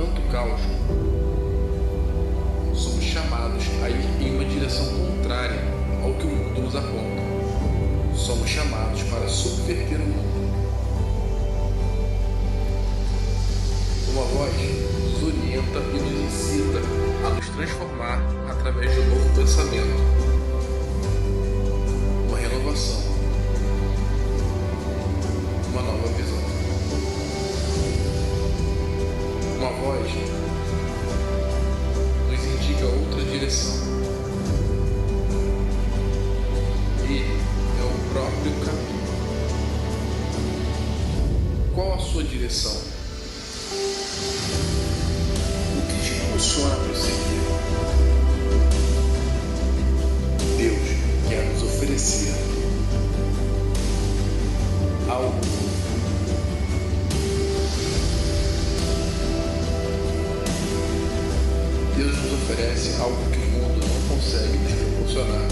tanto caos, somos chamados a ir em uma direção contrária ao que o mundo nos aponta. Somos chamados para subverter o mundo. Uma voz nos orienta e nos incita a nos transformar através de um novo pensamento, uma renovação, uma nova visão. Uma voz nos indica outra direção. Ele é o próprio caminho. Qual a sua direção? O que te impulsiona a prosseguir? Deus quer nos oferecer algo. Deus nos oferece algo que o mundo não consegue nos proporcionar.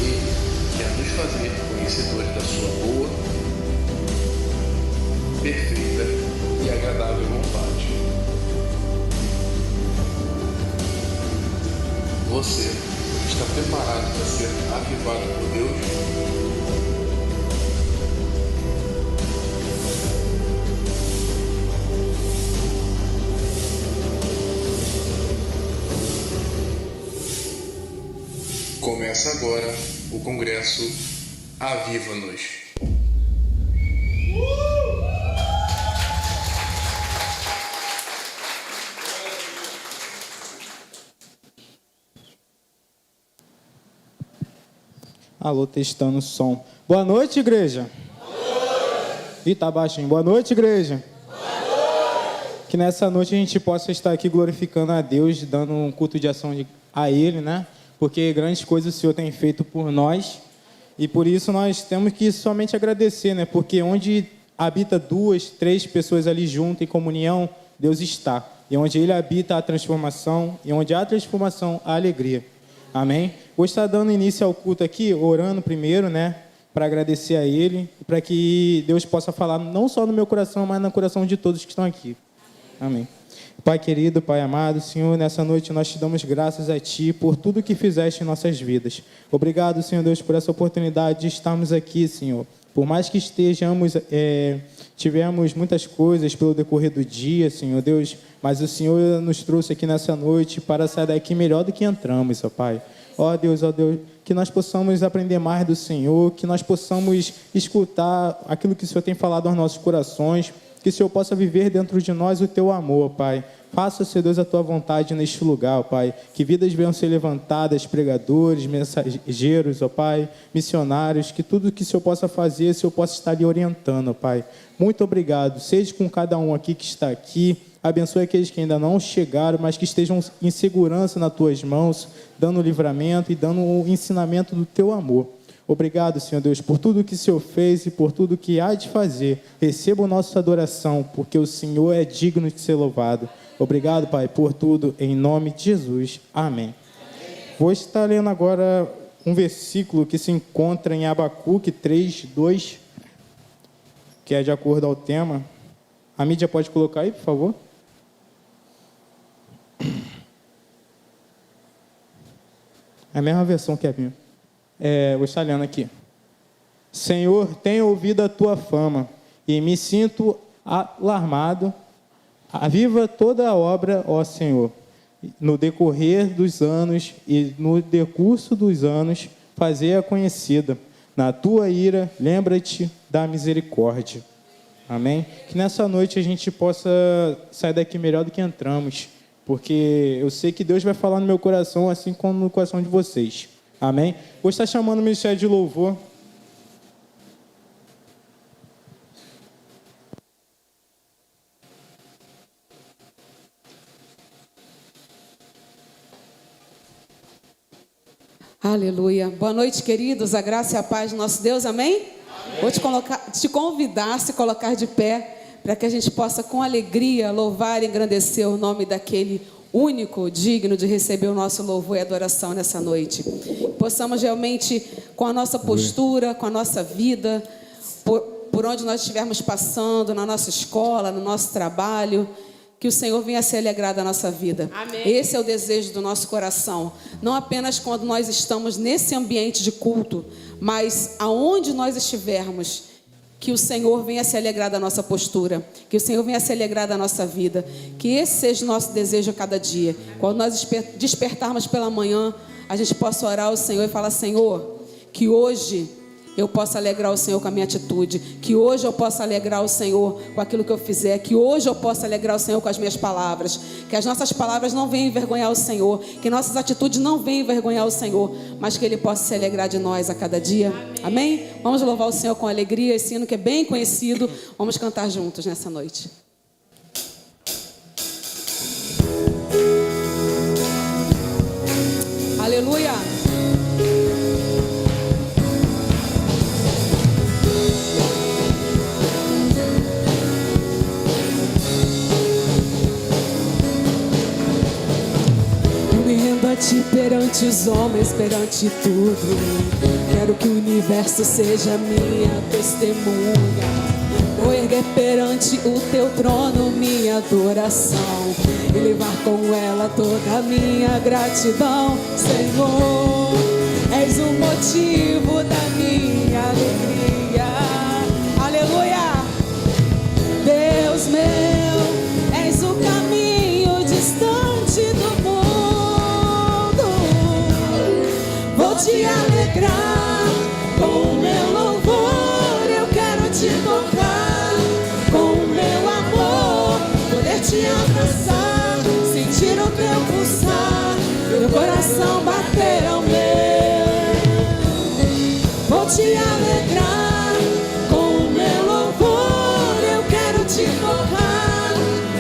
Ele quer nos fazer conhecedores da sua boa, perfeita e agradável vontade. Você está preparado para ser avivado por Deus? Começa agora o Congresso Aviva-nos. Alô, testando o som. Boa noite, igreja. Boa noite. Ih, tá baixinho. Boa noite, igreja. Boa noite. Que nessa noite a gente possa estar aqui glorificando a Deus, dando um culto de ação a Ele, né? Porque grandes coisas o Senhor tem feito por nós. E por isso nós temos que somente agradecer, né? Porque onde habita 2, 3 pessoas ali junto em comunhão, Deus está. E onde Ele habita a transformação, e onde há transformação, há alegria. Amém? Vou estar dando início ao culto aqui, orando primeiro, né? Para agradecer a Ele, para que Deus possa falar não só no meu coração, mas no coração de todos que estão aqui. Amém. Pai querido, Pai amado, Senhor, nessa noite nós te damos graças a Ti por tudo que fizeste em nossas vidas. Obrigado, Senhor Deus, por essa oportunidade de estarmos aqui, Senhor. Por mais que tivemos muitas coisas pelo decorrer do dia, Senhor Deus, mas o Senhor nos trouxe aqui nessa noite para sair daqui melhor do que entramos, ó Pai. Ó Deus, que nós possamos aprender mais do Senhor, que nós possamos escutar aquilo que o Senhor tem falado aos nossos corações, que o Senhor possa viver dentro de nós o Teu amor, Pai. Faça, Senhor Deus, a Tua vontade neste lugar, ó Pai. Que vidas venham ser levantadas, pregadores, mensageiros, ó Pai, missionários, que tudo que o Senhor possa fazer, o Senhor possa estar lhe orientando, ó Pai. Muito obrigado. Seja com cada um aqui que está aqui. Abençoe aqueles que ainda não chegaram, mas que estejam em segurança nas Tuas mãos, dando livramento e dando o ensinamento do Teu amor. Obrigado, Senhor Deus, por tudo que o Senhor fez e por tudo que há de fazer. Receba a nossa adoração, porque o Senhor é digno de ser louvado. Obrigado, Pai, por tudo, em nome de Jesus. Amém. Vou estar lendo agora um versículo que se encontra em Abacuque 3:2, que é de acordo ao tema. A mídia pode colocar aí, por favor? É a mesma versão que a minha. Vou estar lendo aqui. Senhor, tenho ouvido a Tua fama e me sinto alarmado. Aviva toda a obra, ó Senhor. No decorrer dos anos e no decurso dos anos, fazer-a conhecida. Na Tua ira, lembra-te da misericórdia. Amém? Que nessa noite a gente possa sair daqui melhor do que entramos. Porque eu sei que Deus vai falar no meu coração, assim como no coração de vocês. Amém? Vou estar chamando o Ministério de Louvor. Aleluia. Boa noite, queridos. A graça e a paz do nosso Deus. Amém? Amém. Vou te convidar a se colocar de pé para que a gente possa, com alegria, louvar e engrandecer o nome daquele único, digno de receber o nosso louvor e adoração nessa noite. Possamos realmente, com a nossa postura, com a nossa vida, por onde nós estivermos passando, na nossa escola, no nosso trabalho, que o Senhor venha se alegrar da nossa vida. Amém. Esse é o desejo do nosso coração. Não apenas quando nós estamos nesse ambiente de culto, mas aonde nós estivermos, que o Senhor venha se alegrar da nossa postura, que o Senhor venha se alegrar da nossa vida, que esse seja o nosso desejo a cada dia. Quando nós despertarmos pela manhã, a gente possa orar ao Senhor e falar: Senhor, que hoje eu possa alegrar o Senhor com a minha atitude, que hoje eu possa alegrar o Senhor com aquilo que eu fizer, que hoje eu possa alegrar o Senhor com as minhas palavras, que as nossas palavras não venham envergonhar o Senhor, que nossas atitudes não venham envergonhar o Senhor, mas que Ele possa se alegrar de nós a cada dia. Amém? Vamos louvar o Senhor com alegria, esse hino que é bem conhecido. Vamos cantar juntos nessa noite. Aleluia! Rendo-te perante os homens, perante tudo. Quero que o universo seja minha testemunha. Vou erguer perante o teu trono minha adoração e levar com ela toda a minha gratidão. Senhor, és o motivo da minha alegria. Aleluia! Deus meu, és o caminho distante do mundo. Vou te alegrar com o meu louvor. Eu quero te tocar com o meu amor, poder te abraçar, sentir o teu pulsar, meu coração bater ao meu. Vou te alegrar com o meu louvor. Eu quero te tocar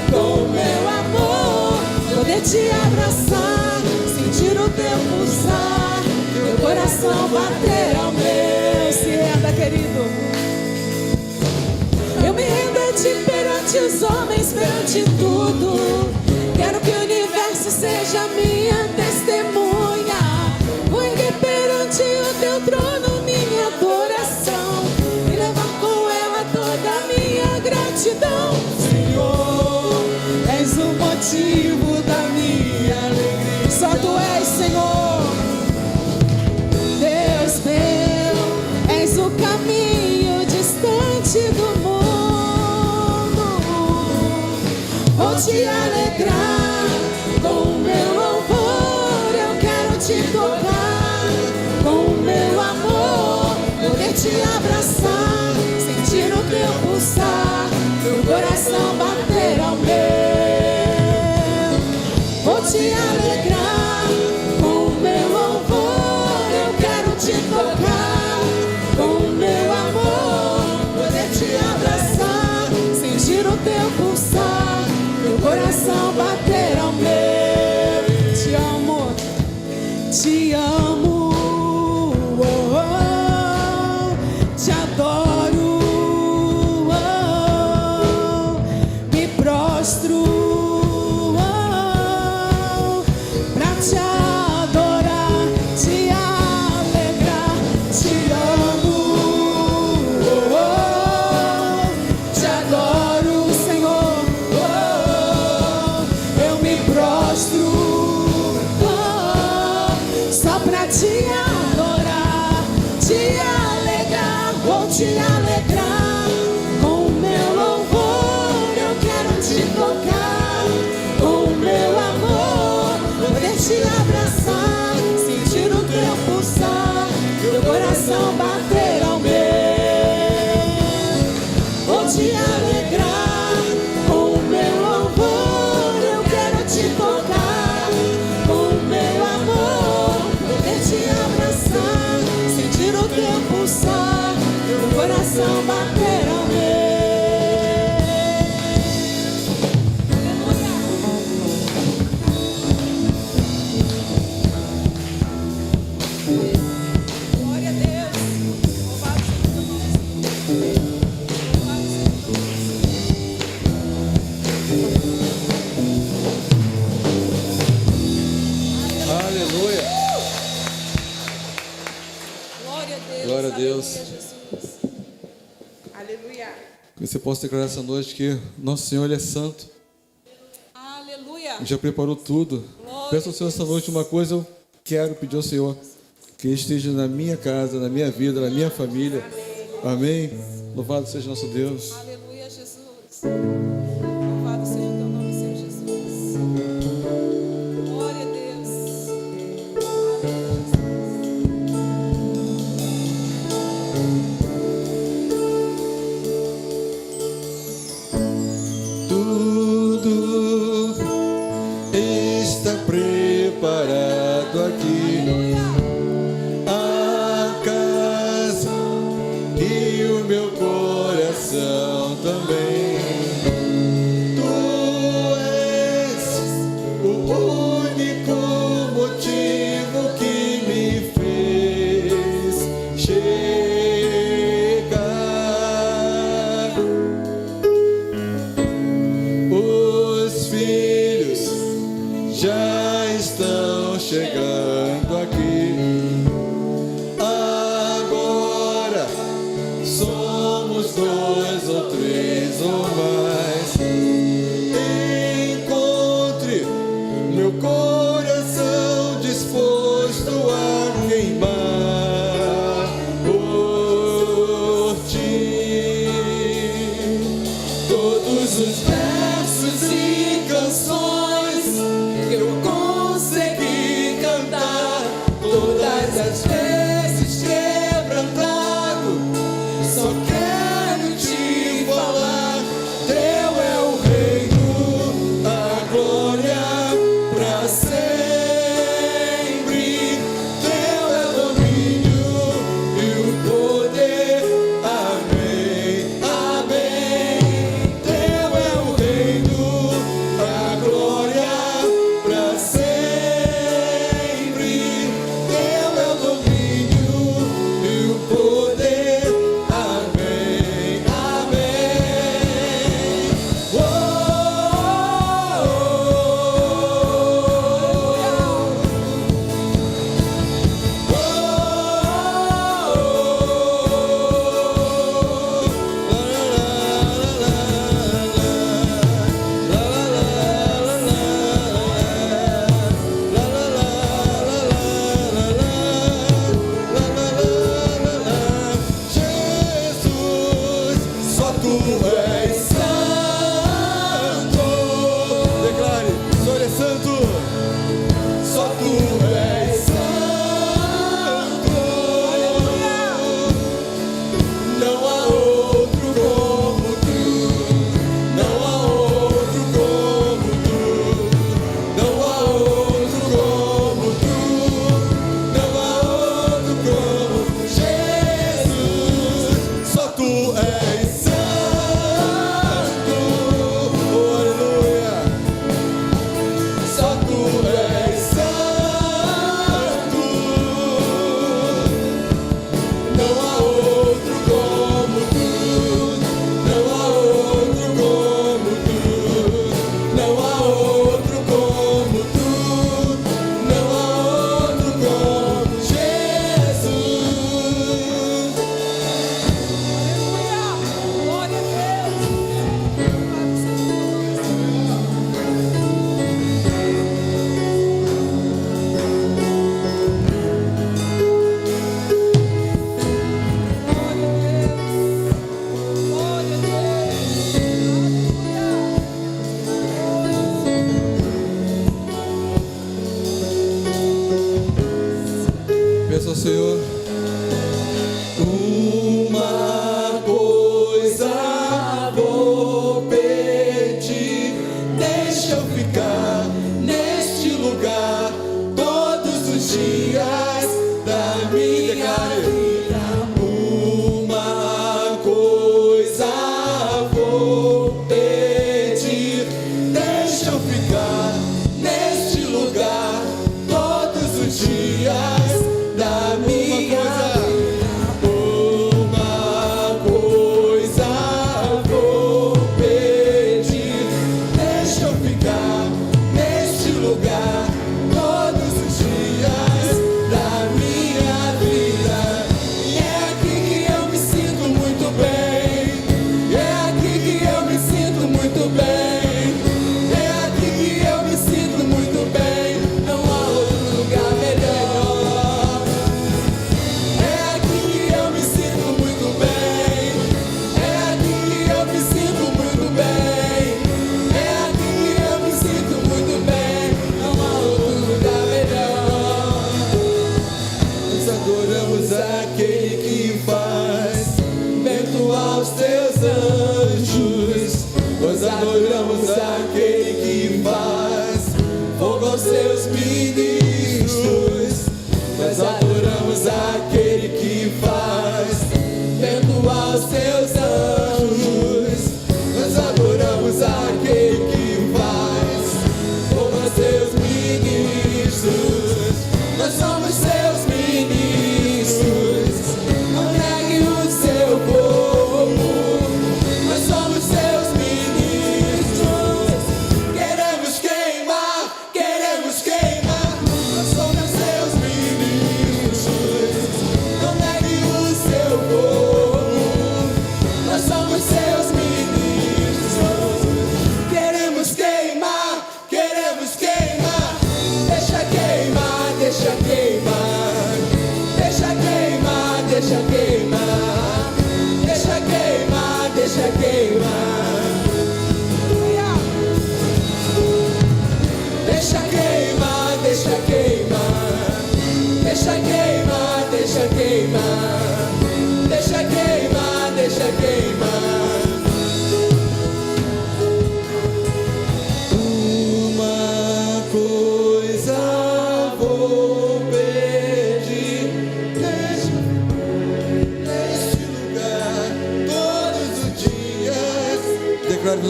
com o meu amor, poder te abraçar, sentir o teu pulsar, meu coração bater ao meu. Se renda, querido. Eu me rendo a ti perante os homens, perante tudo. Quero que o universo seja minha testemunha. Vou erguer perante o teu trono minha adoração e levar com ela toda a minha gratidão. Senhor, és o motivo da minha alegria. Só tu és, Senhor. Deus meu, és o caminho distante do mundo. Vou te alegrar com o meu louvor. Eu quero te tocar com o meu amor, poder te abraçar, sentir o teu pulsar, meu coração bater ao meu. Vou te alegrar com o meu louvor. Eu quero te tocar com o meu amor, poder te abraçar, sentir o teu pulsar, meu coração bater ao meu. Te amo, te amo, oh, oh, te adoro, oh, me prostro, oh, pra te adorar, te alegrar. Te amo, oh, oh, te adoro, Senhor, oh, eu me prostro, oh, só pra te adorar, te alegrar. Vou te alegrar com o meu louvor. Eu quero te tocar com o meu amor, poder te abraçar, sentir o teu pulsar, meu coração bater ao meu. Vou te alegrar com o meu louvor. Eu quero te tocar com o meu amor, poder te abraçar, sentir o teu pulsar, meu coração bater ao meu. Glória a Deus. Louvado seja o nome. Louvado seja. Aleluia. Glória a Deus. Glória a Deus. Aleluia, Jesus. Aleluia. Que você possa declarar essa noite que nosso Senhor Ele é santo. Aleluia. Já preparou tudo. Peço ao Senhor essa noite uma coisa, eu quero pedir ao Senhor que Ele esteja na minha casa, na minha vida, na minha família. Amém. Louvado seja nosso Deus. Aleluia, Jesus. Louvado seja o teu nome, Senhor Jesus. Glória a Deus. Tudo está preparado aqui. A casa e o meu coração também. Tu és o único motivo que me fez chegar. Os filhos já estão chegando aqui. Agora somos 2 ou 3 ou mais. Encontre meu coração disposto a queimar por ti. Todos os versos e canções que eu consegui cantar, todas as vezes quebrantado, só quero te falar.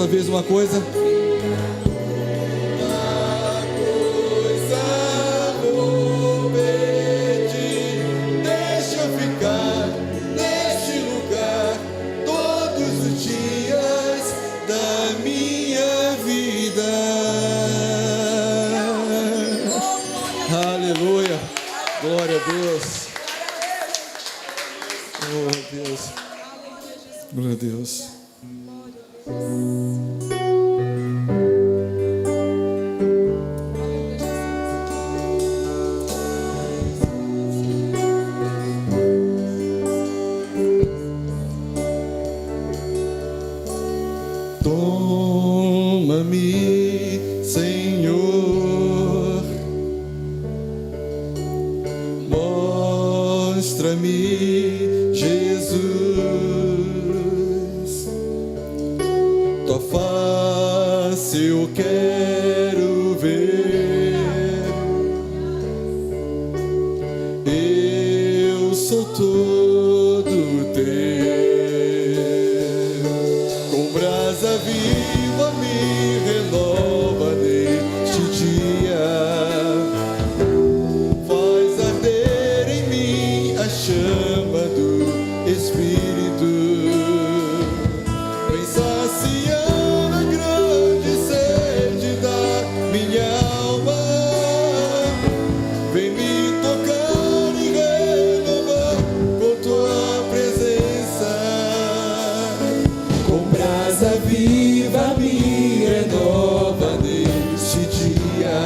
uma vez uma coisa. Aleluia, glória a Deus. Oh Deus, glória a Deus. Toma-me, Senhor, mostra-me, Jesus, tua face eu quero ver. Eu sou todo teu, com brasa viva me renova neste dia. Faz arder em mim a chama do Espírito. Vem saciar a grande sede da minha alma. Vem me tocar e renovar com tua presença. Com brasa viva me renova neste dia.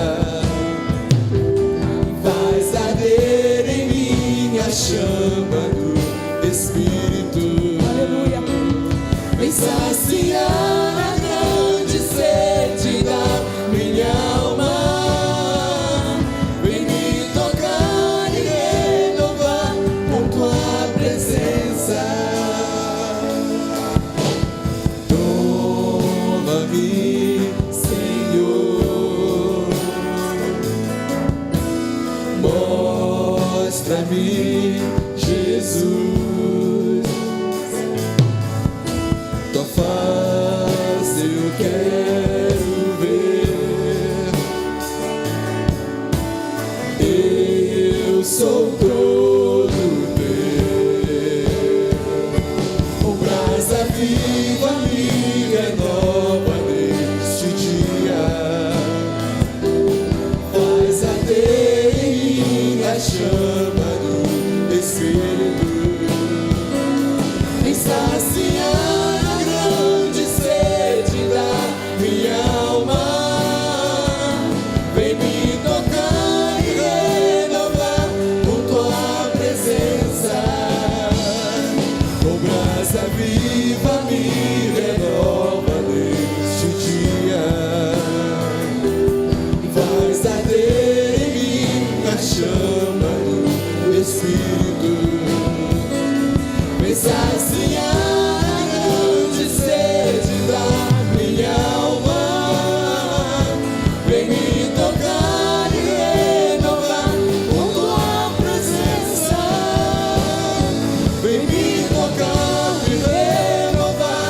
Faz arder em mim a chama do Espírito. Aleluia. Vem saciar a grande sede da minha alma. Vem me tocar e renovar com tua presença. Toma-me, Senhor, mostra-me, Jesus, tua face eu quero ver. Eu sou todo teu, com brasa viva me renova neste dia. Faz arder em mim a chama do Espírito. Vem saciar a grande sede da minha alma. Vem me tocar e renovar com tua presença. Com brasa viva me renova neste dia. Faz arder em mim a chama do Espírito. Vem saciar a grande sede da minha alma. Vem me tocar e renovar com tua presença. Vem me tocar e renovar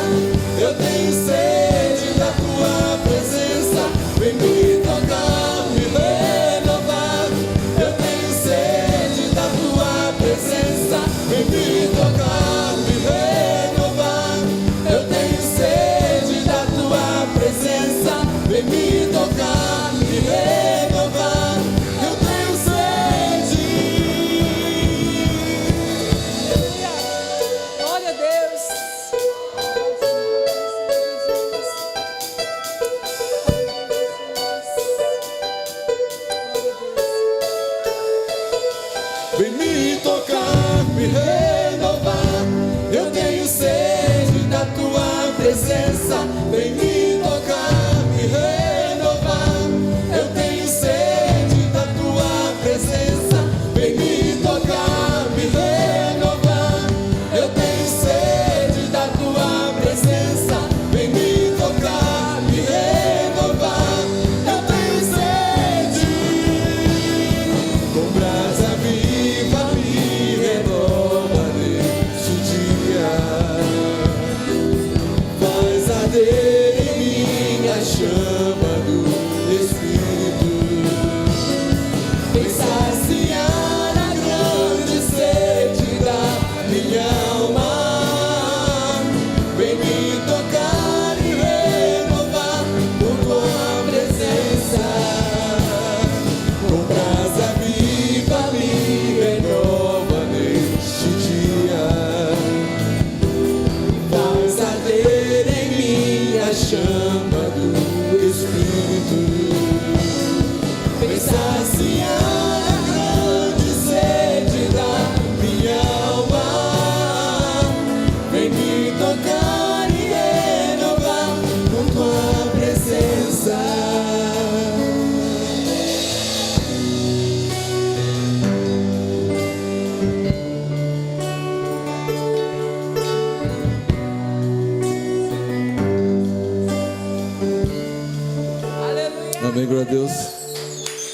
Deus.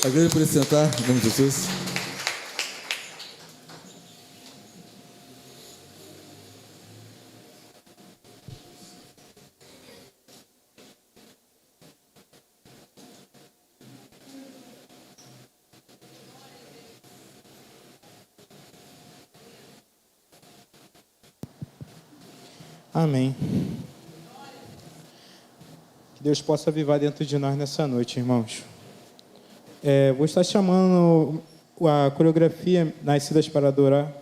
A igreja pode sentar, em nome de Jesus. Amém. Que Deus possa avivar dentro de nós nessa noite, irmãos. Vou estar chamando a coreografia Nascidas para Adorar.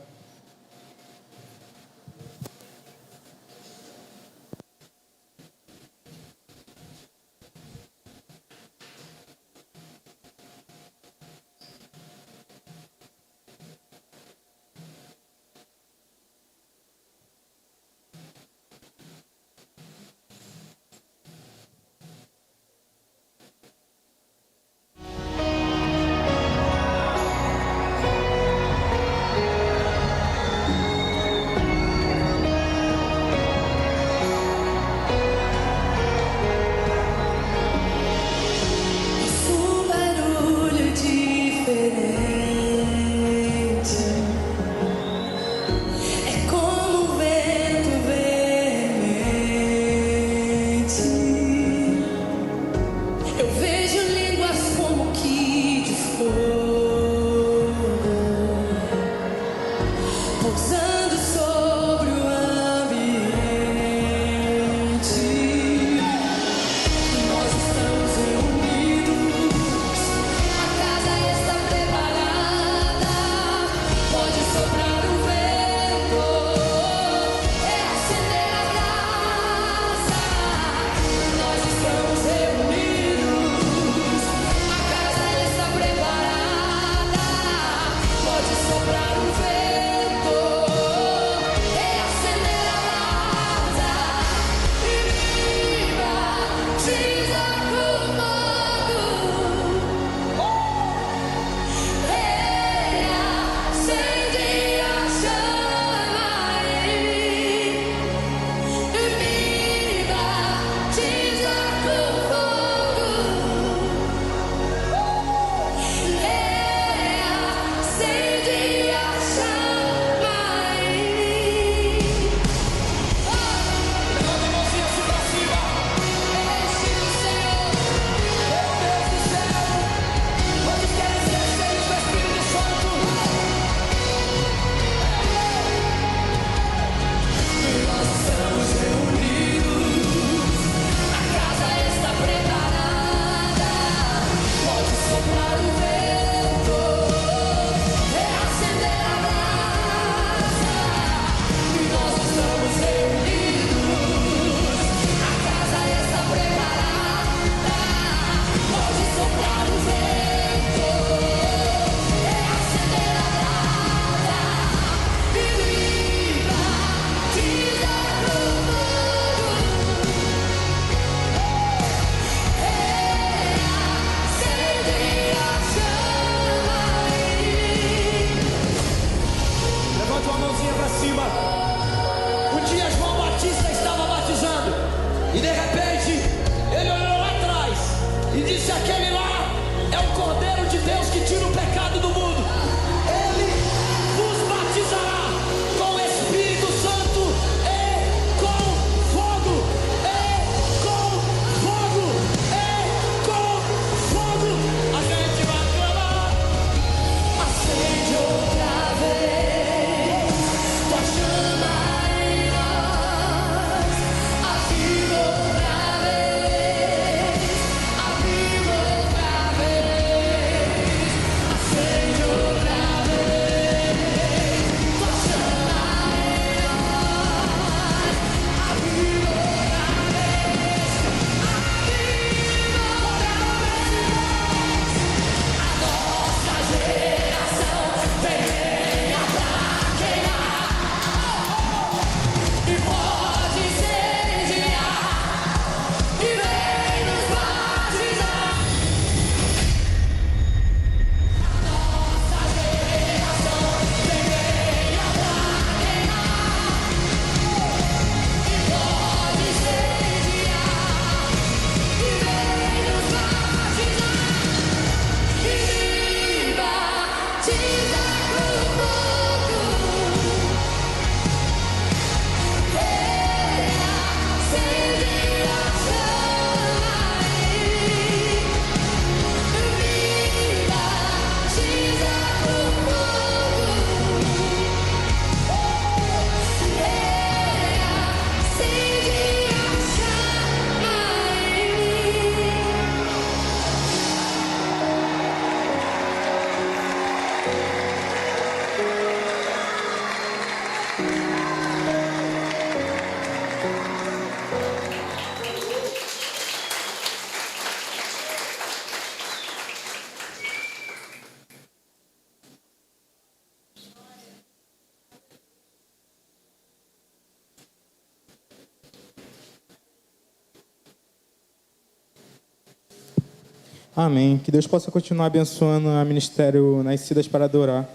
Amém. Que Deus possa continuar abençoando a Ministério Nascidas para Adorar.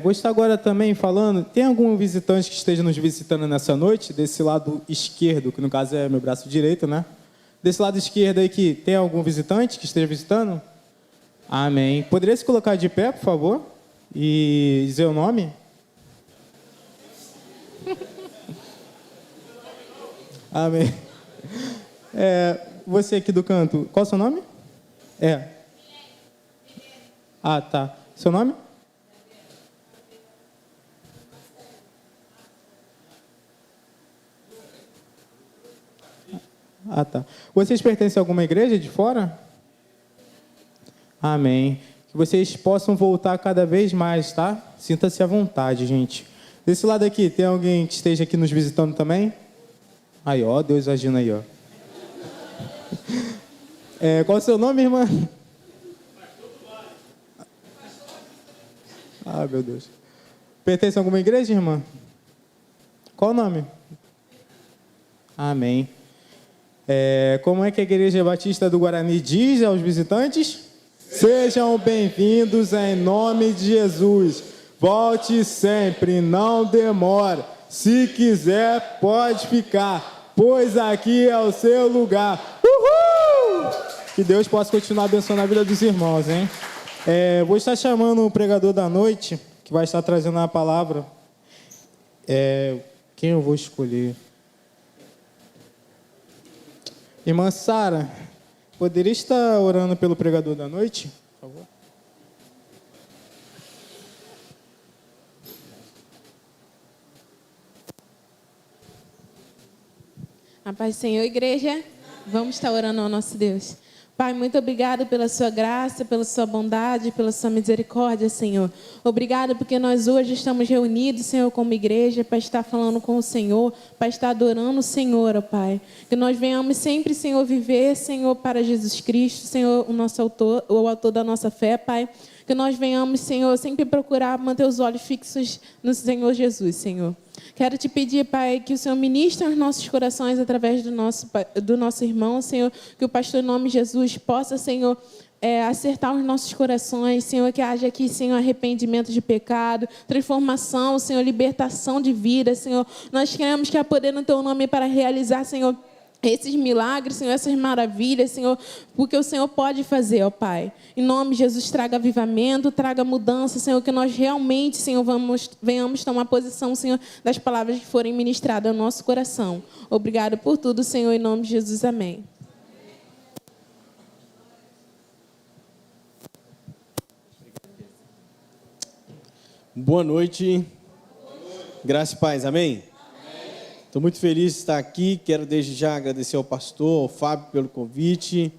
Vou estar agora também falando, tem algum visitante que esteja nos visitando nessa noite? Desse lado esquerdo, que no caso é meu braço direito, né? Desse lado esquerdo aí, que tem algum visitante que esteja visitando? Amém. Poderia se colocar de pé, por favor? E dizer o nome? Amém. Você aqui do canto, qual é o seu nome? Ah, tá. Seu nome? Ah, tá. Vocês pertencem a alguma igreja de fora? Amém. Que vocês possam voltar cada vez mais, tá? Sinta-se à vontade, gente. Desse lado aqui, tem alguém que esteja aqui nos visitando também? Aí, ó, Deus agindo aí, ó. Qual é o seu nome, irmã? Ah, meu Deus. Pertence a alguma igreja, irmã? Qual o nome? Amém. Como é que a Igreja Batista do Guarani diz aos visitantes? Sejam bem-vindos em nome de Jesus. Volte sempre, não demore. Se quiser, pode ficar, pois aqui é o seu lugar. Uhul! Que Deus possa continuar abençoando a vida dos irmãos, hein? Vou estar chamando o pregador da noite, que vai estar trazendo a palavra. Quem eu vou escolher? Irmã Sara, poderia estar orando pelo pregador da noite, por favor? A paz do Senhor, igreja. Vamos estar orando ao nosso Deus. Pai, muito obrigado pela sua graça, pela sua bondade, pela sua misericórdia, Senhor. Obrigado porque nós hoje estamos reunidos, Senhor, como igreja, para estar falando com o Senhor, para estar adorando o Senhor, ó Pai. Que nós venhamos sempre, Senhor, viver, Senhor, para Jesus Cristo, Senhor, o autor da nossa fé, Pai. Que nós venhamos, Senhor, sempre procurar manter os olhos fixos no Senhor Jesus, Senhor. Quero te pedir, Pai, que o Senhor ministre aos nossos corações através do nosso irmão, Senhor, que o pastor em nome de Jesus possa, Senhor, acertar os nossos corações, Senhor, que haja aqui, Senhor, arrependimento de pecado, transformação, Senhor, libertação de vida, Senhor. Nós queremos que há poder no Teu nome para realizar, Senhor, esses milagres, Senhor, essas maravilhas, Senhor, porque o Senhor pode fazer, ó Pai. Em nome de Jesus, traga avivamento, traga mudança, Senhor, que nós realmente, Senhor, venhamos tomar posição, Senhor, das palavras que forem ministradas ao nosso coração. Obrigado por tudo, Senhor, em nome de Jesus, amém. Boa noite. Graça e paz, amém? Estou muito feliz de estar aqui, quero desde já agradecer ao pastor, ao Fábio pelo convite.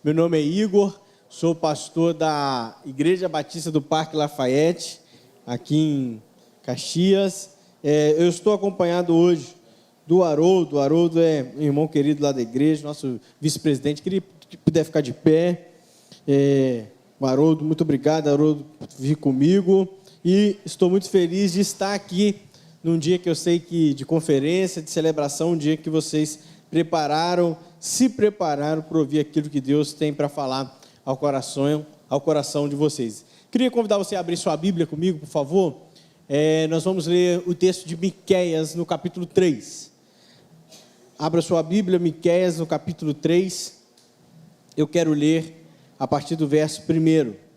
Meu nome é Igor, sou pastor da Igreja Batista do Parque Lafayette, aqui em Caxias. Eu estou acompanhado hoje do Haroldo. O Haroldo é um irmão querido lá da igreja, nosso vice-presidente. Queria que puder ficar de pé. O Haroldo, muito obrigado, Haroldo, por vir comigo. E estou muito feliz de estar aqui num dia que eu sei que de conferência, de celebração, um dia que vocês se prepararam para ouvir aquilo que Deus tem para falar ao coração de vocês. Queria convidar você a abrir sua Bíblia comigo, por favor. Nós vamos ler o texto de Miqueias, no capítulo 3. Abra sua Bíblia, Miqueias, no capítulo 3. Eu quero ler a partir do verso 1.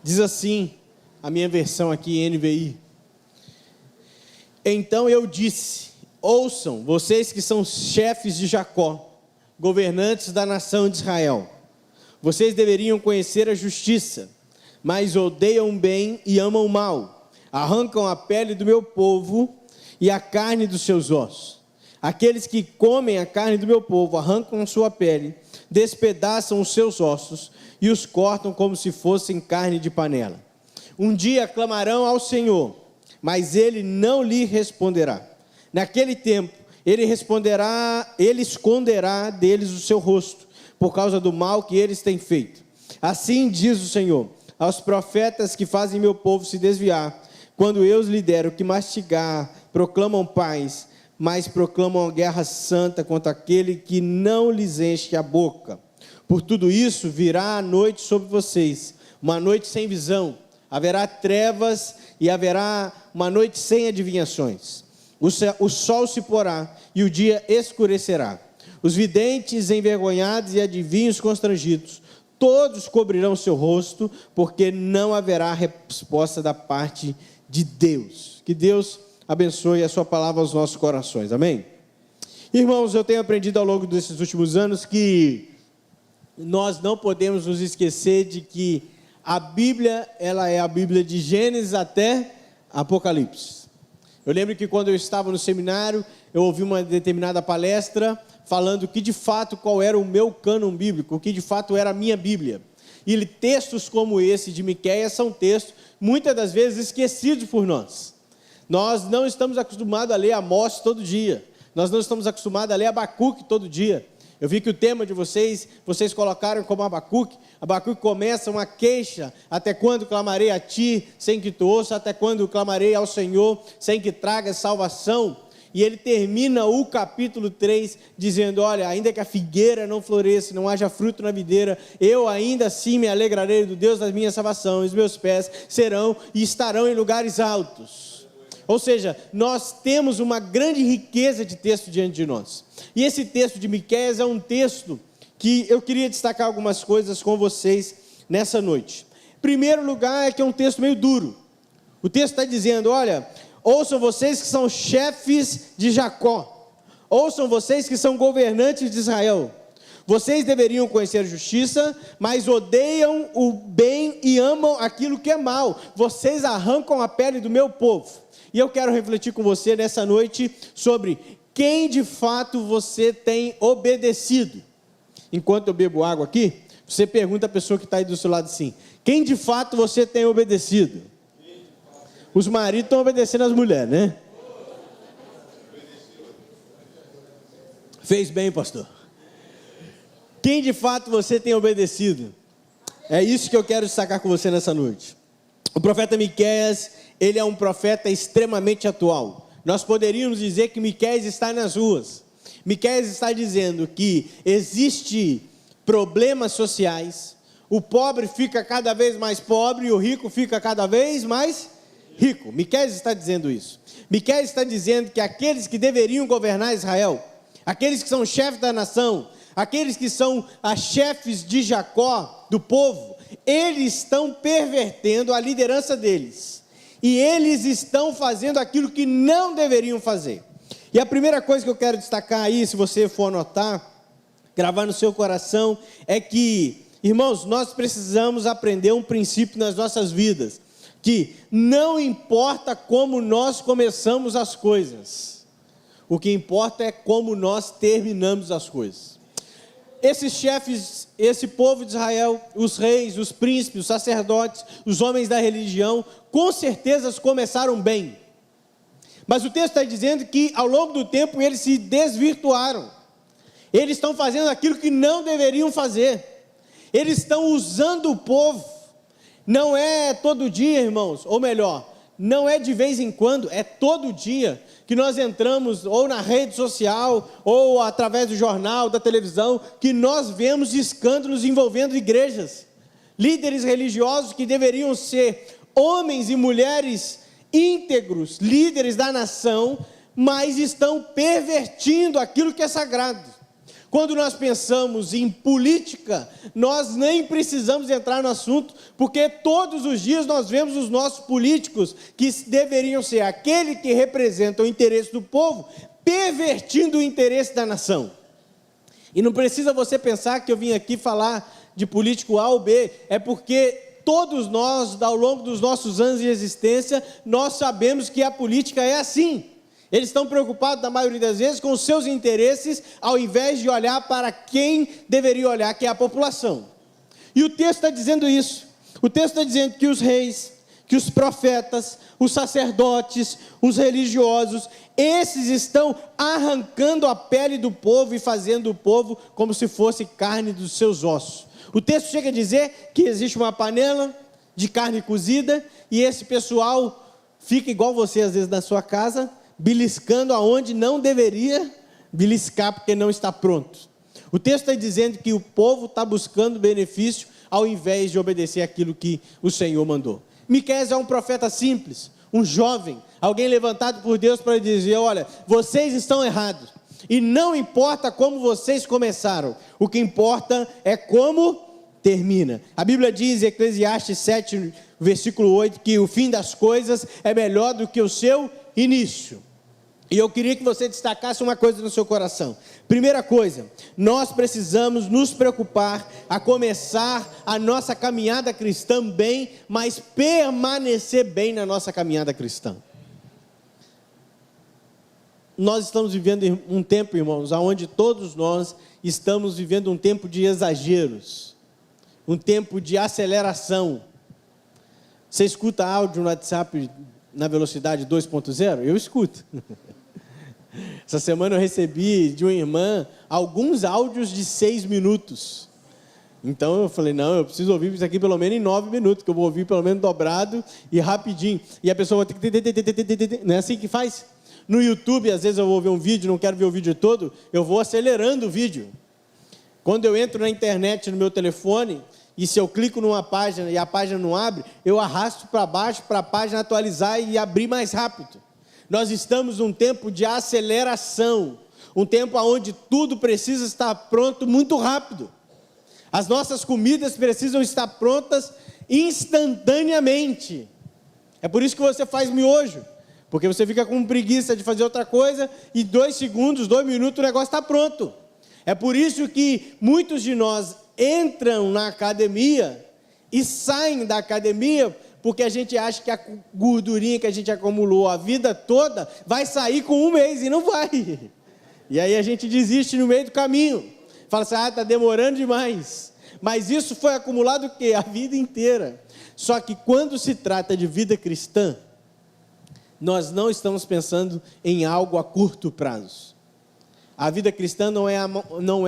Diz assim, a minha versão aqui, NVI. Então eu disse, ouçam, vocês que são chefes de Jacó, governantes da nação de Israel. Vocês deveriam conhecer a justiça, mas odeiam o bem e amam o mal. Arrancam a pele do meu povo e a carne dos seus ossos. Aqueles que comem a carne do meu povo arrancam a sua pele, despedaçam os seus ossos e os cortam como se fossem carne de panela. Um dia clamarão ao Senhor, mas Ele não lhe responderá. Naquele tempo, Ele esconderá deles o seu rosto, por causa do mal que eles têm feito. Assim diz o Senhor, aos profetas que fazem meu povo se desviar, quando eu lhes der o que mastigar, proclamam paz, mas proclamam uma guerra santa contra aquele que não lhes enche a boca. Por tudo isso virá a noite sobre vocês, uma noite sem visão, haverá trevas e haverá uma noite sem adivinhações. O sol se porá e o dia escurecerá. Os videntes envergonhados e adivinhos constrangidos, todos cobrirão seu rosto, porque não haverá resposta da parte de Deus. Que Deus abençoe a sua palavra aos nossos corações, amém? Irmãos, eu tenho aprendido ao longo desses últimos anos que nós não podemos nos esquecer de que a Bíblia, ela é a Bíblia de Gênesis até Apocalipse. Eu lembro que quando eu estava no seminário, eu ouvi uma determinada palestra falando que de fato qual era o meu cânon bíblico, o que de fato era a minha Bíblia. E textos como esse de Miqueias são textos muitas das vezes esquecidos por nós. Nós não estamos acostumados a ler Amós todo dia. Nós não estamos acostumados a ler Abacuque todo dia. Eu vi que o tema de vocês colocaram como Abacuque. Abacuque começa uma queixa: até quando clamarei a ti sem que tu ouça, até quando clamarei ao Senhor sem que traga salvação. E ele termina o capítulo 3 dizendo: olha, ainda que a figueira não floresça, não haja fruto na videira, eu ainda assim me alegrarei do Deus da minha salvação, e os meus pés serão e estarão em lugares altos. Ou seja, nós temos uma grande riqueza de texto diante de nós. E esse texto de Miqueias é um texto que eu queria destacar algumas coisas com vocês nessa noite. Em primeiro lugar, é que é um texto meio duro. O texto está dizendo: olha, ouçam vocês que são chefes de Jacó, ouçam vocês que são governantes de Israel. Vocês deveriam conhecer a justiça, mas odeiam o bem e amam aquilo que é mal. Vocês arrancam a pele do meu povo. E eu quero refletir com você nessa noite sobre quem de fato você tem obedecido. Enquanto eu bebo água aqui, você pergunta a pessoa que está aí do seu lado assim: quem de fato você tem obedecido? Os maridos estão obedecendo às mulheres, né? Fez bem, pastor. Quem de fato você tem obedecido? É isso que eu quero destacar com você nessa noite. O profeta Miqueias, ele é um profeta extremamente atual. Nós poderíamos dizer que Miqueias está nas ruas. Miqueias está dizendo que existe problemas sociais, o pobre fica cada vez mais pobre e o rico fica cada vez mais rico. Miqueias está dizendo isso. Miqueias está dizendo que aqueles que deveriam governar Israel, aqueles que são chefes da nação, aqueles que são as chefes de Jacó, do povo, eles estão pervertendo a liderança deles. E eles estão fazendo aquilo que não deveriam fazer. E a primeira coisa que eu quero destacar aí, se você for anotar, gravar no seu coração, é que, irmãos, nós precisamos aprender um princípio nas nossas vidas, que não importa como nós começamos as coisas, o que importa é como nós terminamos as coisas. Esses chefes, esse povo de Israel, os reis, os príncipes, os sacerdotes, os homens da religião, com certeza começaram bem. Mas o texto está dizendo que ao longo do tempo eles se desvirtuaram. Eles estão fazendo aquilo que não deveriam fazer. Eles estão usando o povo. Não é todo dia, irmãos, ou melhor, não é de vez em quando, é todo dia que nós entramos ou na rede social, ou através do jornal, da televisão, que nós vemos escândalos envolvendo igrejas, líderes religiosos que deveriam ser homens e mulheres íntegros, líderes da nação, mas estão pervertindo aquilo que é sagrado. Quando nós pensamos em política, nós nem precisamos entrar no assunto, porque todos os dias nós vemos os nossos políticos, que deveriam ser aquele que representa o interesse do povo, pervertindo o interesse da nação. E não precisa você pensar que eu vim aqui falar de político A ou B, é porque todos nós, ao longo dos nossos anos de existência, nós sabemos que a política é assim. Eles estão preocupados, na maioria das vezes, com os seus interesses, ao invés de olhar para quem deveria olhar, que é a população. E o texto está dizendo isso. O texto está dizendo que os reis, que os profetas, os sacerdotes, os religiosos, esses estão arrancando a pele do povo e fazendo o povo como se fosse carne dos seus ossos. O texto chega a dizer que existe uma panela de carne cozida e esse pessoal fica igual você às vezes na sua casa, beliscando aonde não deveria beliscar, porque não está pronto. O texto está dizendo que o povo está buscando benefício ao invés de obedecer aquilo que o Senhor mandou. Miqueias é um profeta simples, um jovem, alguém levantado por Deus para dizer: olha, vocês estão errados, e não importa como vocês começaram, o que importa é como termina. A Bíblia diz em Eclesiastes 7, versículo 8, que o fim das coisas é melhor do que o seu início. E eu queria que você destacasse uma coisa no seu coração. Primeira coisa, nós precisamos nos preocupar a começar a nossa caminhada cristã bem, mas permanecer bem na nossa caminhada cristã. Nós estamos vivendo um tempo, irmãos, onde todos nós estamos vivendo um tempo de exageros, um tempo de aceleração. Você escuta áudio no WhatsApp na velocidade 2.0? Eu escuto. Essa semana eu recebi de uma irmã alguns áudios de 6 minutos. Então eu falei, não, eu preciso ouvir isso aqui pelo menos em 9 minutos, que eu vou ouvir pelo menos dobrado e rapidinho. E a pessoa vai ter que... Não é assim que faz? No YouTube, às vezes eu vou ver um vídeo, não quero ver o vídeo todo, eu vou acelerando o vídeo. Quando eu entro na internet no meu telefone, e se eu clico numa página e a página não abre, eu arrasto para baixo para a página atualizar e abrir mais rápido. Nós estamos num tempo de aceleração, um tempo onde tudo precisa estar pronto muito rápido. As nossas comidas precisam estar prontas instantaneamente. É por isso que você faz miojo, porque você fica com preguiça de fazer outra coisa e 2 segundos, 2 minutos o negócio está pronto. É por isso que muitos de nós entram na academia e saem da academia porque a gente acha que a gordurinha que a gente acumulou a vida toda vai sair com 1 mês, e não vai. E aí a gente desiste no meio do caminho. Fala assim, está demorando demais. Mas isso foi acumulado o quê? A vida inteira. Só que quando se trata de vida cristã, nós não estamos pensando em algo a curto prazo. A vida cristã não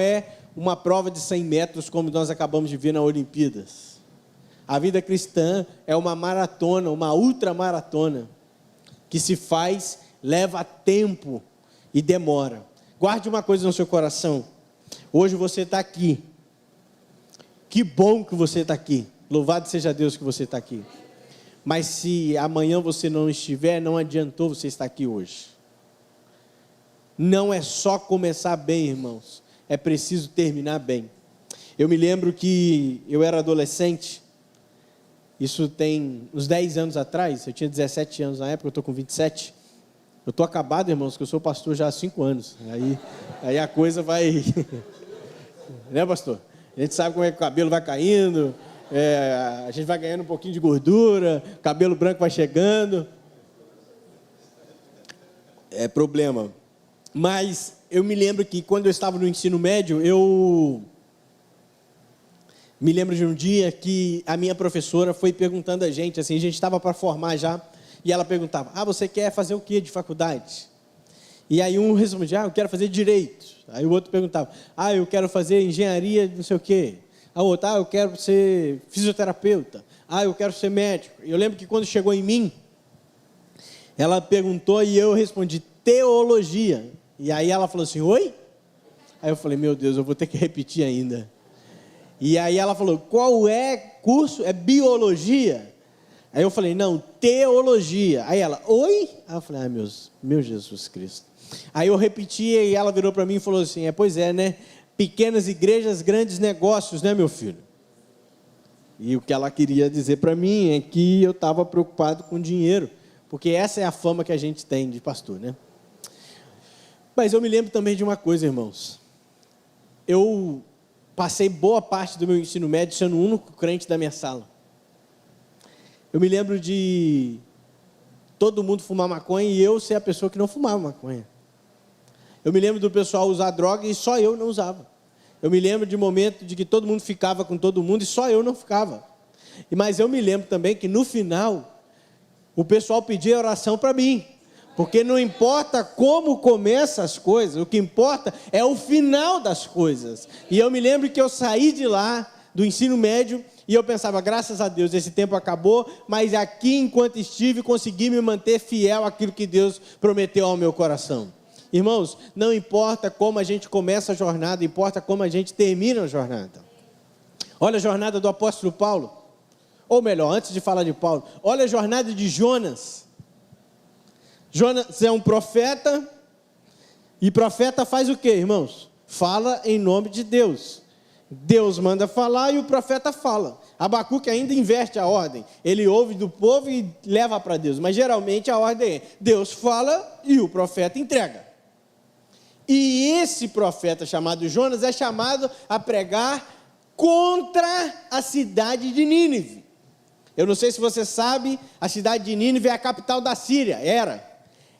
é uma prova de 100 metros como nós acabamos de ver na Olimpíadas. A vida cristã é uma maratona, uma ultramaratona, que se faz, leva tempo e demora. Guarde uma coisa no seu coração. Hoje você está aqui. Que bom que você está aqui. Louvado seja Deus que você está aqui. Mas se amanhã você não estiver, não adiantou você estar aqui hoje. Não é só começar bem, irmãos. É preciso terminar bem. Eu me lembro que eu era adolescente. Isso tem uns 10 anos atrás. Eu tinha 17 anos na época, eu estou com 27. Eu estou acabado, irmãos, que eu sou pastor já há 5 anos. Aí a coisa vai... Né, pastor? A gente sabe como é que o cabelo vai caindo, a gente vai ganhando um pouquinho de gordura, cabelo branco vai chegando. É problema. Mas eu me lembro que quando eu estava no ensino médio, eu me lembro de um dia que a minha professora foi perguntando a gente, assim, a gente estava para formar já, e ela perguntava, você quer fazer o que de faculdade? E aí um respondia, eu quero fazer direito. Aí o outro perguntava, eu quero fazer engenharia não sei o quê. A outra, eu quero ser fisioterapeuta. Eu quero ser médico. Eu lembro que quando chegou em mim, ela perguntou e eu respondi, teologia. E aí ela falou assim, oi? Aí eu falei, meu Deus, eu vou ter que repetir ainda. E aí ela falou, qual é curso? É biologia? Aí eu falei, não, teologia. Aí ela, oi? Aí eu falei, meu Jesus Cristo. Aí eu repeti e ela virou para mim e falou assim, pois é, né? Pequenas igrejas, grandes negócios, né, meu filho? E o que ela queria dizer para mim é que eu estava preocupado com dinheiro, porque essa é a fama que a gente tem de pastor, né? Mas eu me lembro também de uma coisa, irmãos. Eu passei boa parte do meu ensino médio sendo o único crente da minha sala. Eu me lembro de todo mundo fumar maconha e eu ser a pessoa que não fumava maconha. Eu me lembro do pessoal usar droga e só eu não usava. Eu me lembro de momento de que todo mundo ficava com todo mundo e só eu não ficava. Mas eu me lembro também que no final, o pessoal pedia oração para mim. Porque não importa como começa as coisas, o que importa é o final das coisas. E eu me lembro que eu saí de lá, do ensino médio, e eu pensava, graças a Deus, esse tempo acabou, mas aqui, enquanto estive, consegui me manter fiel àquilo que Deus prometeu ao meu coração. Irmãos, não importa como a gente começa a jornada, importa como a gente termina a jornada. Olha a jornada do apóstolo Paulo, ou melhor, antes de falar de Paulo, olha a jornada de Jonas. Jonas é um profeta, e profeta faz o quê, irmãos? Fala em nome de Deus. Deus manda falar e o profeta fala. Abacuque ainda inverte a ordem. Ele ouve do povo e leva para Deus. Mas geralmente a ordem é: Deus fala e o profeta entrega. E esse profeta chamado Jonas é chamado a pregar contra a cidade de Nínive. Eu não sei se você sabe, a cidade de Nínive é a capital da Síria, era.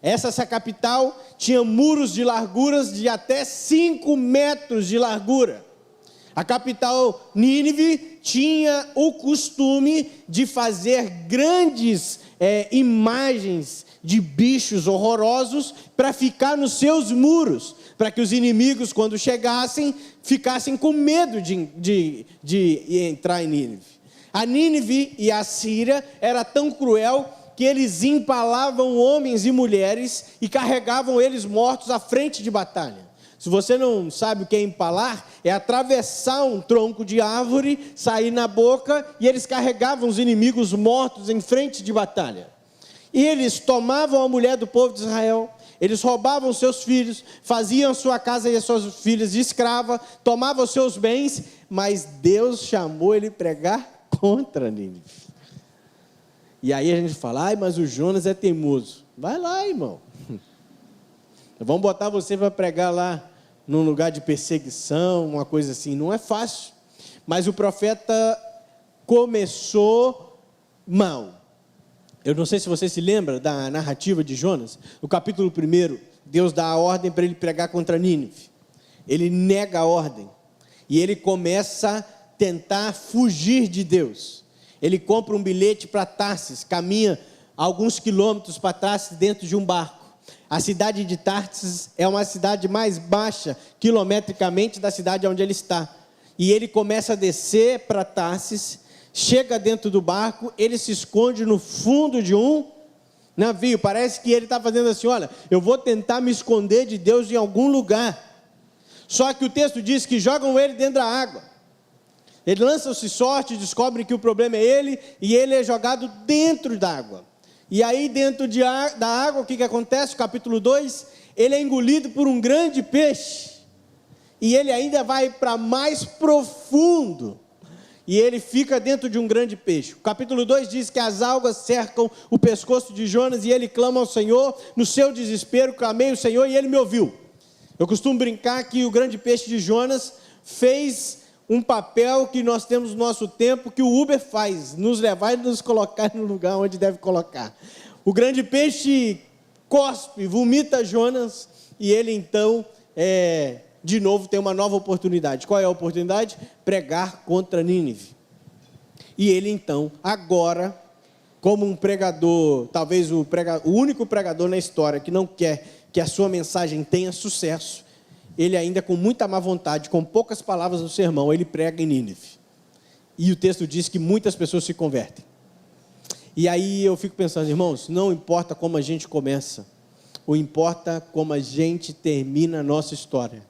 Essa capital tinha muros de larguras de até 5 metros de largura. A capital Nínive tinha o costume de fazer grandes imagens de bichos horrorosos para ficar nos seus muros, para que os inimigos, quando chegassem, ficassem com medo de entrar em Nínive. A Nínive e a Síria era tão cruel que eles empalavam homens e mulheres e carregavam eles mortos à frente de batalha. Se você não sabe o que é empalar, é atravessar um tronco de árvore, sair na boca, e eles carregavam os inimigos mortos em frente de batalha. E eles tomavam a mulher do povo de Israel, eles roubavam seus filhos, faziam sua casa e as suas filhas de escrava, tomavam seus bens, mas Deus chamou ele pregar contra Nínive. E aí a gente fala: ai, mas o Jonas é teimoso. Vai lá, irmão. Vamos botar você para pregar lá num lugar de perseguição, uma coisa assim. Não é fácil. Mas o profeta começou mal. Eu não sei se você se lembra da narrativa de Jonas. No capítulo 1, Deus dá a ordem para ele pregar contra Nínive. Ele nega a ordem. E ele começa a tentar fugir de Deus. Ele compra um bilhete para Tarsis, caminha alguns quilômetros para Tarsis dentro de um barco. A cidade de Tarsis é uma cidade mais baixa, quilometricamente, da cidade onde ele está. E ele começa a descer para Tarsis, chega dentro do barco, ele se esconde no fundo de um navio. Parece que ele está fazendo assim: olha, eu vou tentar me esconder de Deus em algum lugar. Só que o texto diz que jogam ele dentro da água. Ele lança-se sorte, descobre que o problema é ele, e ele é jogado dentro d'água. E aí dentro da água, o que acontece? Capítulo 2, ele é engolido por um grande peixe, e ele ainda vai para mais profundo, e ele fica dentro de um grande peixe. O capítulo 2 diz que as algas cercam o pescoço de Jonas, e ele clama ao Senhor. No seu desespero, clamei ao Senhor, e ele me ouviu. Eu costumo brincar que o grande peixe de Jonas fez um papel que nós temos no nosso tempo, que o Uber faz: nos levar e nos colocar no lugar onde deve colocar. O grande peixe cospe, vomita Jonas, e ele então, de novo, tem uma nova oportunidade. Qual é a oportunidade? Pregar contra Nínive. E ele então, agora, como um pregador, talvez o único pregador na história que não quer que a sua mensagem tenha sucesso, ele ainda com muita má vontade, com poucas palavras no sermão, ele prega em Nínive. E o texto diz que muitas pessoas se convertem. E aí eu fico pensando, irmãos, não importa como a gente começa, o importa como a gente termina a nossa história.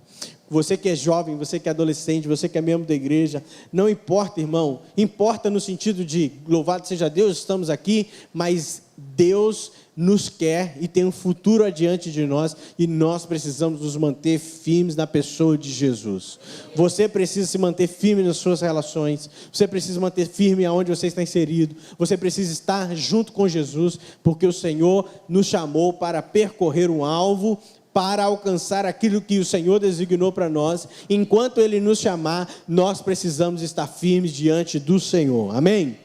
Você que é jovem, você que é adolescente, você que é membro da igreja, não importa, irmão, importa no sentido de, louvado seja Deus, estamos aqui, mas Deus nos quer e tem um futuro adiante de nós, e nós precisamos nos manter firmes na pessoa de Jesus. Você precisa se manter firme nas suas relações, você precisa manter firme aonde você está inserido, você precisa estar junto com Jesus, porque o Senhor nos chamou para percorrer um alvo, para alcançar aquilo que o Senhor designou para nós. Enquanto Ele nos chamar, nós precisamos estar firmes diante do Senhor, amém?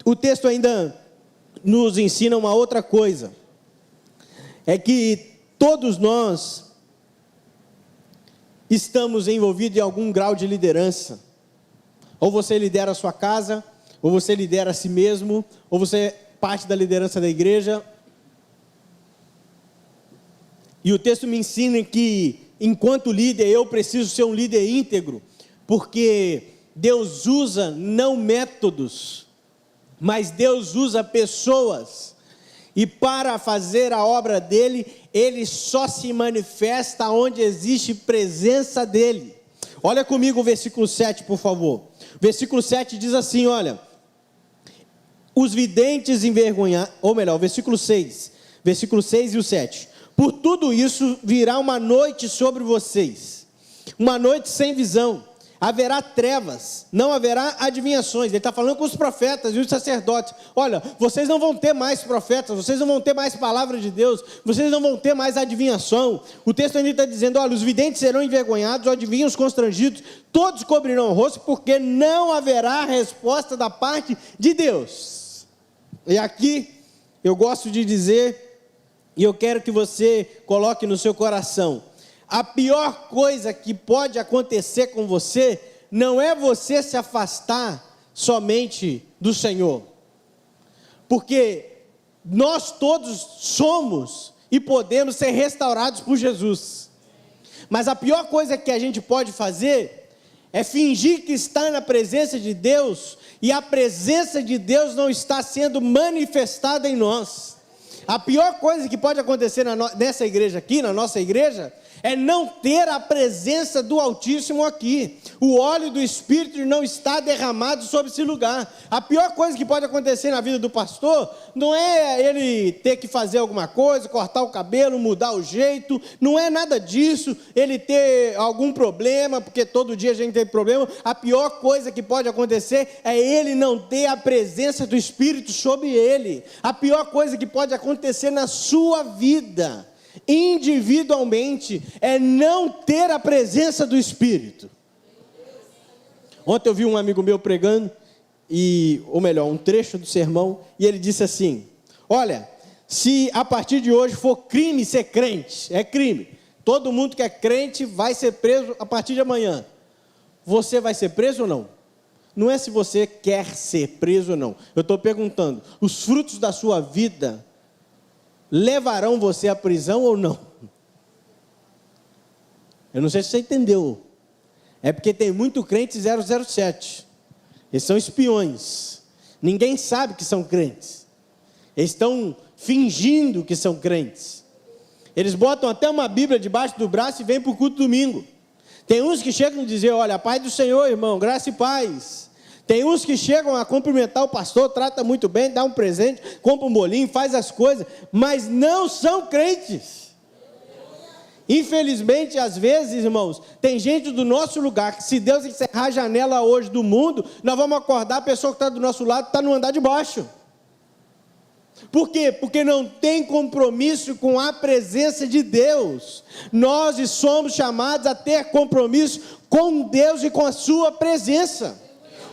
O texto ainda nos ensina uma outra coisa, é que todos nós estamos envolvidos em algum grau de liderança. Ou você lidera a sua casa, ou você lidera a si mesmo, ou você é parte da liderança da igreja. E o texto me ensina que, enquanto líder, eu preciso ser um líder íntegro, porque Deus usa não métodos, mas Deus usa pessoas. E para fazer a obra dele, ele só se manifesta onde existe presença dele. Olha comigo o versículo 7, por favor. O versículo 7 diz assim, olha: os videntes envergonhados, ou melhor, versículo 6 e o 7. Por tudo isso virá uma noite sobre vocês, uma noite sem visão, haverá trevas, não haverá adivinhações. Ele está falando com os profetas e os sacerdotes. Olha, vocês não vão ter mais profetas, vocês não vão ter mais palavra de Deus, vocês não vão ter mais adivinhação. O texto ainda está dizendo, olha, os videntes serão envergonhados, os adivinhos constrangidos, todos cobrirão o rosto, porque não haverá resposta da parte de Deus. E aqui, eu gosto de dizer, e eu quero que você coloque no seu coração, a pior coisa que pode acontecer com você, não é você se afastar somente do Senhor, porque nós todos somos e podemos ser restaurados por Jesus, mas a pior coisa que a gente pode fazer, é fingir que está na presença de Deus, e a presença de Deus não está sendo manifestada em nós. A pior coisa que pode acontecer nessa igreja aqui, na nossa igreja, é não ter a presença do Altíssimo aqui. O óleo do Espírito não está derramado sobre esse lugar. A pior coisa que pode acontecer na vida do pastor, não é ele ter que fazer alguma coisa, cortar o cabelo, mudar o jeito, não é nada disso, ele ter algum problema, porque todo dia a gente tem problema. A pior coisa que pode acontecer é ele não ter a presença do Espírito sobre ele. A pior coisa que pode acontecer na sua vida, individualmente, é não ter a presença do Espírito. Ontem eu vi um amigo meu pregando, ou melhor, um trecho do sermão, e ele disse assim, olha, se a partir de hoje for crime ser crente, é crime, todo mundo que é crente vai ser preso a partir de amanhã, você vai ser preso ou não? Não é se você quer ser preso ou não, eu estou perguntando, os frutos da sua vida levarão você à prisão ou não? Eu não sei se você entendeu. É porque tem muito crente 007. Eles são espiões. Ninguém sabe que são crentes. Eles estão fingindo que são crentes. Eles botam até uma Bíblia debaixo do braço e vêm para o culto domingo. Tem uns que chegam a dizer, olha, paz do Senhor, irmão, graça e paz. Tem uns que chegam a cumprimentar o pastor, trata muito bem, dá um presente, compra um bolinho, faz as coisas, mas não são crentes. Infelizmente, às vezes, irmãos, tem gente do nosso lugar, que se Deus encerrar a janela hoje do mundo, nós vamos acordar, a pessoa que está do nosso lado está no andar de baixo. Por quê? Porque não tem compromisso com a presença de Deus. Nós somos chamados a ter compromisso com Deus e com a sua presença.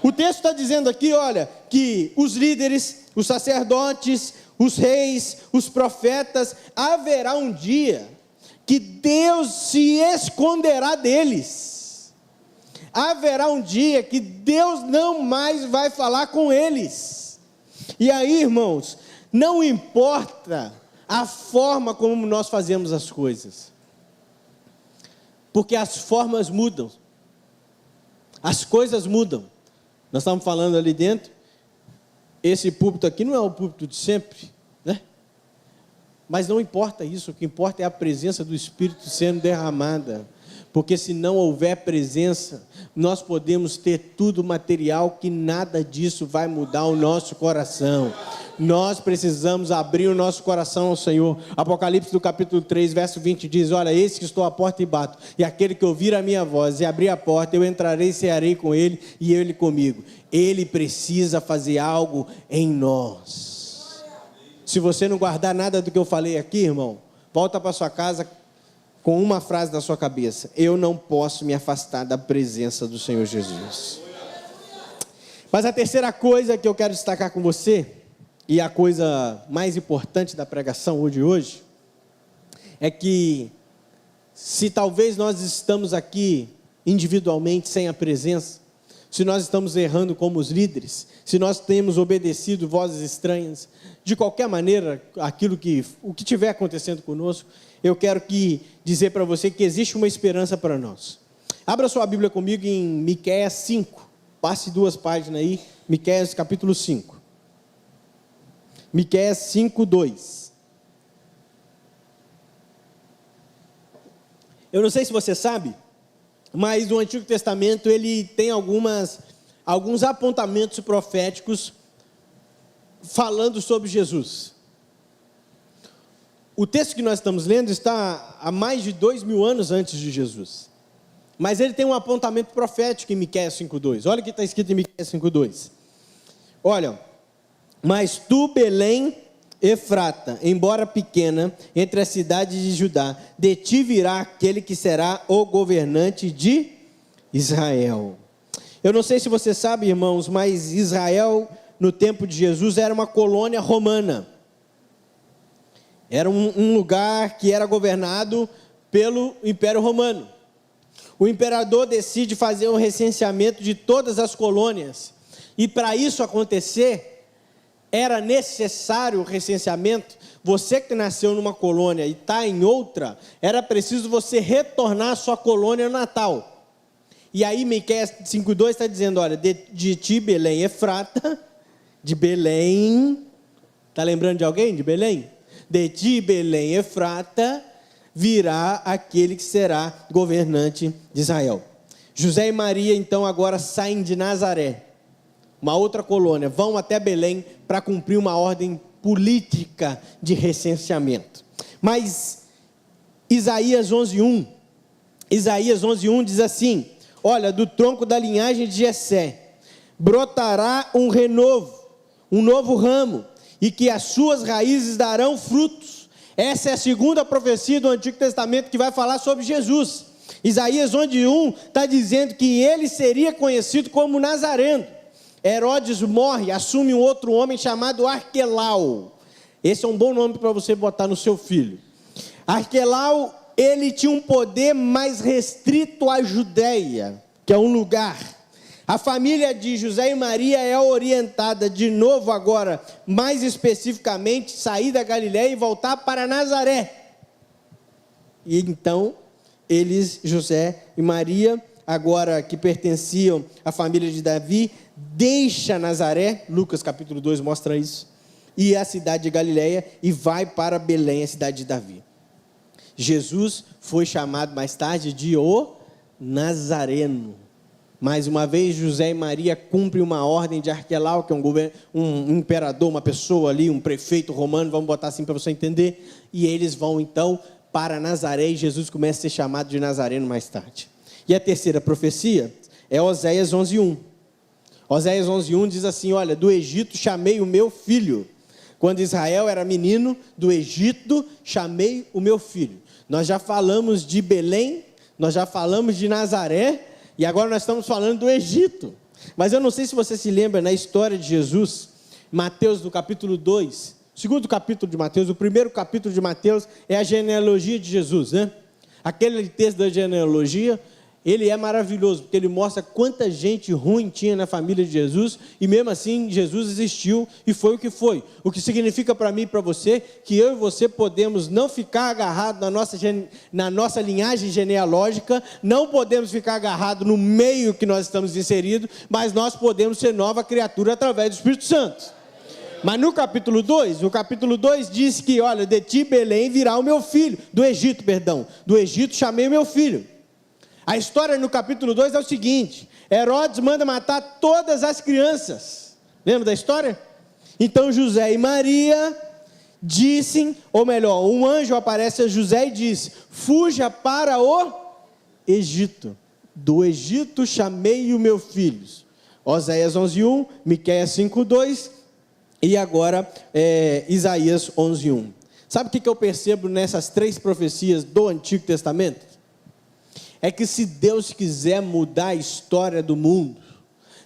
O texto está dizendo aqui, olha, que os líderes, os sacerdotes, os reis, os profetas, haverá um dia que Deus se esconderá deles. Haverá um dia que Deus não mais vai falar com eles. E aí, irmãos, não importa a forma como nós fazemos as coisas, porque as formas mudam, as coisas mudam. Nós estamos falando ali dentro, esse púlpito aqui não é o púlpito de sempre, né? Mas não importa isso, o que importa é a presença do Espírito sendo derramada, porque se não houver presença, nós podemos ter tudo material, que nada disso vai mudar o nosso coração. Nós precisamos abrir o nosso coração ao Senhor. Apocalipse do capítulo 3, verso 20 diz, olha, eis que estou à porta e bato, e aquele que ouvir a minha voz e abrir a porta, eu entrarei e cearei com ele, e ele comigo. Ele precisa fazer algo em nós. Se você não guardar nada do que eu falei aqui, irmão, volta para sua casa com uma frase na sua cabeça: eu não posso me afastar da presença do Senhor Jesus. Mas a terceira coisa que eu quero destacar com você, e a coisa mais importante da pregação de hoje, é que se talvez nós estamos aqui individualmente sem a presença, se nós estamos errando como os líderes, se nós temos obedecido vozes estranhas, de qualquer maneira, o que estiver acontecendo conosco, eu quero dizer para você que existe uma esperança para nós. Abra sua Bíblia comigo em Miqueias 5. passe 2 páginas aí, Miqueias capítulo 5. Miqueias 5:2. Eu não sei se você sabe, mas o Antigo Testamento ele tem alguns apontamentos proféticos falando sobre Jesus. O texto que nós estamos lendo está há mais de 2.000 anos antes de Jesus. Mas ele tem um apontamento profético em Miqueias 5:2. Olha o que está escrito em Miqueias 5:2. Olha, mas tu, Belém, Efrata, embora pequena, entre as cidades de Judá, de ti virá aquele que será o governante de Israel. Eu não sei se você sabe, irmãos, mas Israel, no tempo de Jesus, era uma colônia romana. Era um lugar que era governado pelo Império Romano. O imperador decide fazer um recenseamento de todas as colônias. E para isso acontecer, era necessário o recenseamento. Você que nasceu numa colônia e está em outra, era preciso você retornar à sua colônia natal. E aí Miqueias 5:2 está dizendo, olha, de ti, Belém, Efrata, de Belém, está lembrando de alguém de Belém? De ti, Belém, Efrata, virá aquele que será governante de Israel. José e Maria, então, agora saem de Nazaré, uma outra colônia, vão até Belém para cumprir uma ordem política de recenseamento. Mas Isaías 11:1 diz assim, olha, do tronco da linhagem de Jessé, brotará um renovo, um novo ramo, e que as suas raízes darão frutos. Essa é a segunda profecia do Antigo Testamento que vai falar sobre Jesus. Isaías 11:1 está dizendo que ele seria conhecido como Nazareno. Herodes morre, assume um outro homem chamado Arquelau. Esse é um bom nome para você botar no seu filho. Arquelau, ele tinha um poder mais restrito à Judéia, que é um lugar. A família de José e Maria é orientada de novo agora, mais especificamente, sair da Galiléia e voltar para Nazaré. E então, eles, José e Maria, agora que pertenciam à família de Davi, deixa Nazaré, Lucas capítulo 2 mostra isso, e a cidade de Galiléia, e vai para Belém, a cidade de Davi. Jesus foi chamado mais tarde de o Nazareno. Mais uma vez, José e Maria cumprem uma ordem de Arquelau, que é um imperador, uma pessoa ali, um prefeito romano, vamos botar assim para você entender, e eles vão então para Nazaré, e Jesus começa a ser chamado de Nazareno mais tarde. E a terceira profecia é Oséias 11:1. Oséias 11:1 diz assim, olha, do Egito chamei o meu filho. Quando Israel era menino, do Egito chamei o meu filho. Nós já falamos de Belém, nós já falamos de Nazaré, e agora nós estamos falando do Egito. Mas eu não sei se você se lembra, na história de Jesus, Mateus no capítulo 2, segundo capítulo de Mateus, o primeiro capítulo de Mateus é a genealogia de Jesus, né? Aquele texto da genealogia, ele é maravilhoso, porque ele mostra quanta gente ruim tinha na família de Jesus, e mesmo assim Jesus existiu e foi o que foi. O que significa para mim e para você, que eu e você podemos não ficar agarrados na nossa linhagem genealógica, não podemos ficar agarrados no meio que nós estamos inseridos, mas nós podemos ser nova criatura através do Espírito Santo. Mas no capítulo 2 diz que, olha, de ti, Belém, virá o meu filho, do Egito chamei o meu filho. A história no capítulo 2 é o seguinte, Herodes manda matar todas as crianças. Lembra da história? Então José e Maria dizem, ou melhor, um anjo aparece a José e diz, fuja para o Egito. Do Egito chamei o meu filho. Oséias 11:1, Miqueias 5:2 e agora Isaías 11:1. Sabe o que eu percebo nessas 3 profecias do Antigo Testamento? É que se Deus quiser mudar a história do mundo,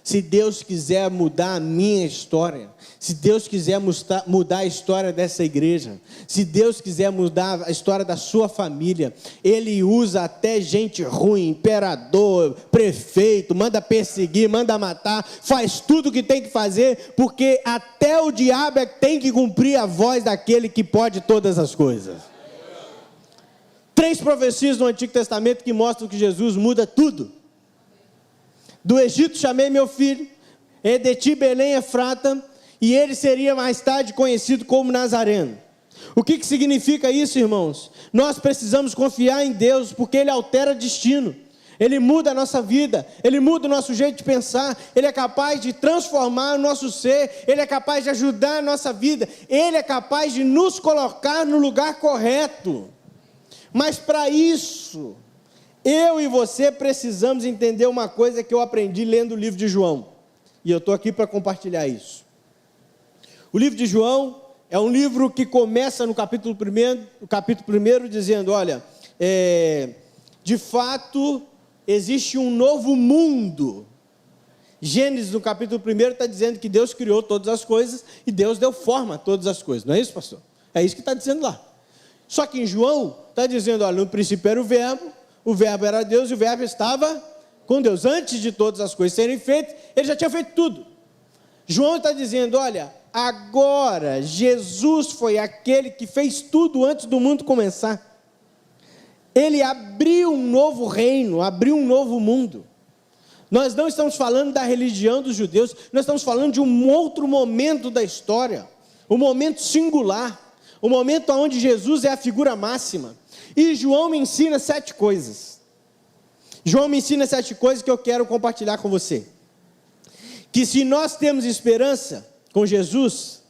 se Deus quiser mudar a minha história, se Deus quiser mudar a história dessa igreja, se Deus quiser mudar a história da sua família, Ele usa até gente ruim, imperador, prefeito, manda perseguir, manda matar, faz tudo o que tem que fazer, porque até o diabo é que tem que cumprir a voz daquele que pode todas as coisas. 3 profecias no Antigo Testamento que mostram que Jesus muda tudo. Do Egito chamei meu filho, e de ti Belém Efrata, e ele seria mais tarde conhecido como Nazareno. O que significa isso, irmãos? Nós precisamos confiar em Deus, porque Ele altera destino. Ele muda a nossa vida, Ele muda o nosso jeito de pensar, Ele é capaz de transformar o nosso ser, Ele é capaz de ajudar a nossa vida, Ele é capaz de nos colocar no lugar correto. Mas para isso, eu e você precisamos entender uma coisa que eu aprendi lendo o livro de João, e eu estou aqui para compartilhar isso. O livro de João é um livro que começa no capítulo 1, dizendo, olha, de fato, existe um novo mundo. Gênesis, no capítulo 1, está dizendo que Deus criou todas as coisas e Deus deu forma a todas as coisas. Não é isso, pastor? É isso que está dizendo lá. Só que em João, está dizendo, olha, no princípio era o verbo era Deus e o verbo estava com Deus. Antes de todas as coisas serem feitas, Ele já tinha feito tudo. João está dizendo, olha, agora Jesus foi aquele que fez tudo antes do mundo começar. Ele abriu um novo reino, abriu um novo mundo. Nós não estamos falando da religião dos judeus, nós estamos falando de um outro momento da história, um momento singular, um momento onde Jesus é a figura máxima. E João me ensina 7 coisas. João me ensina 7 coisas que eu quero compartilhar com você. Que se nós temos esperança com Jesus,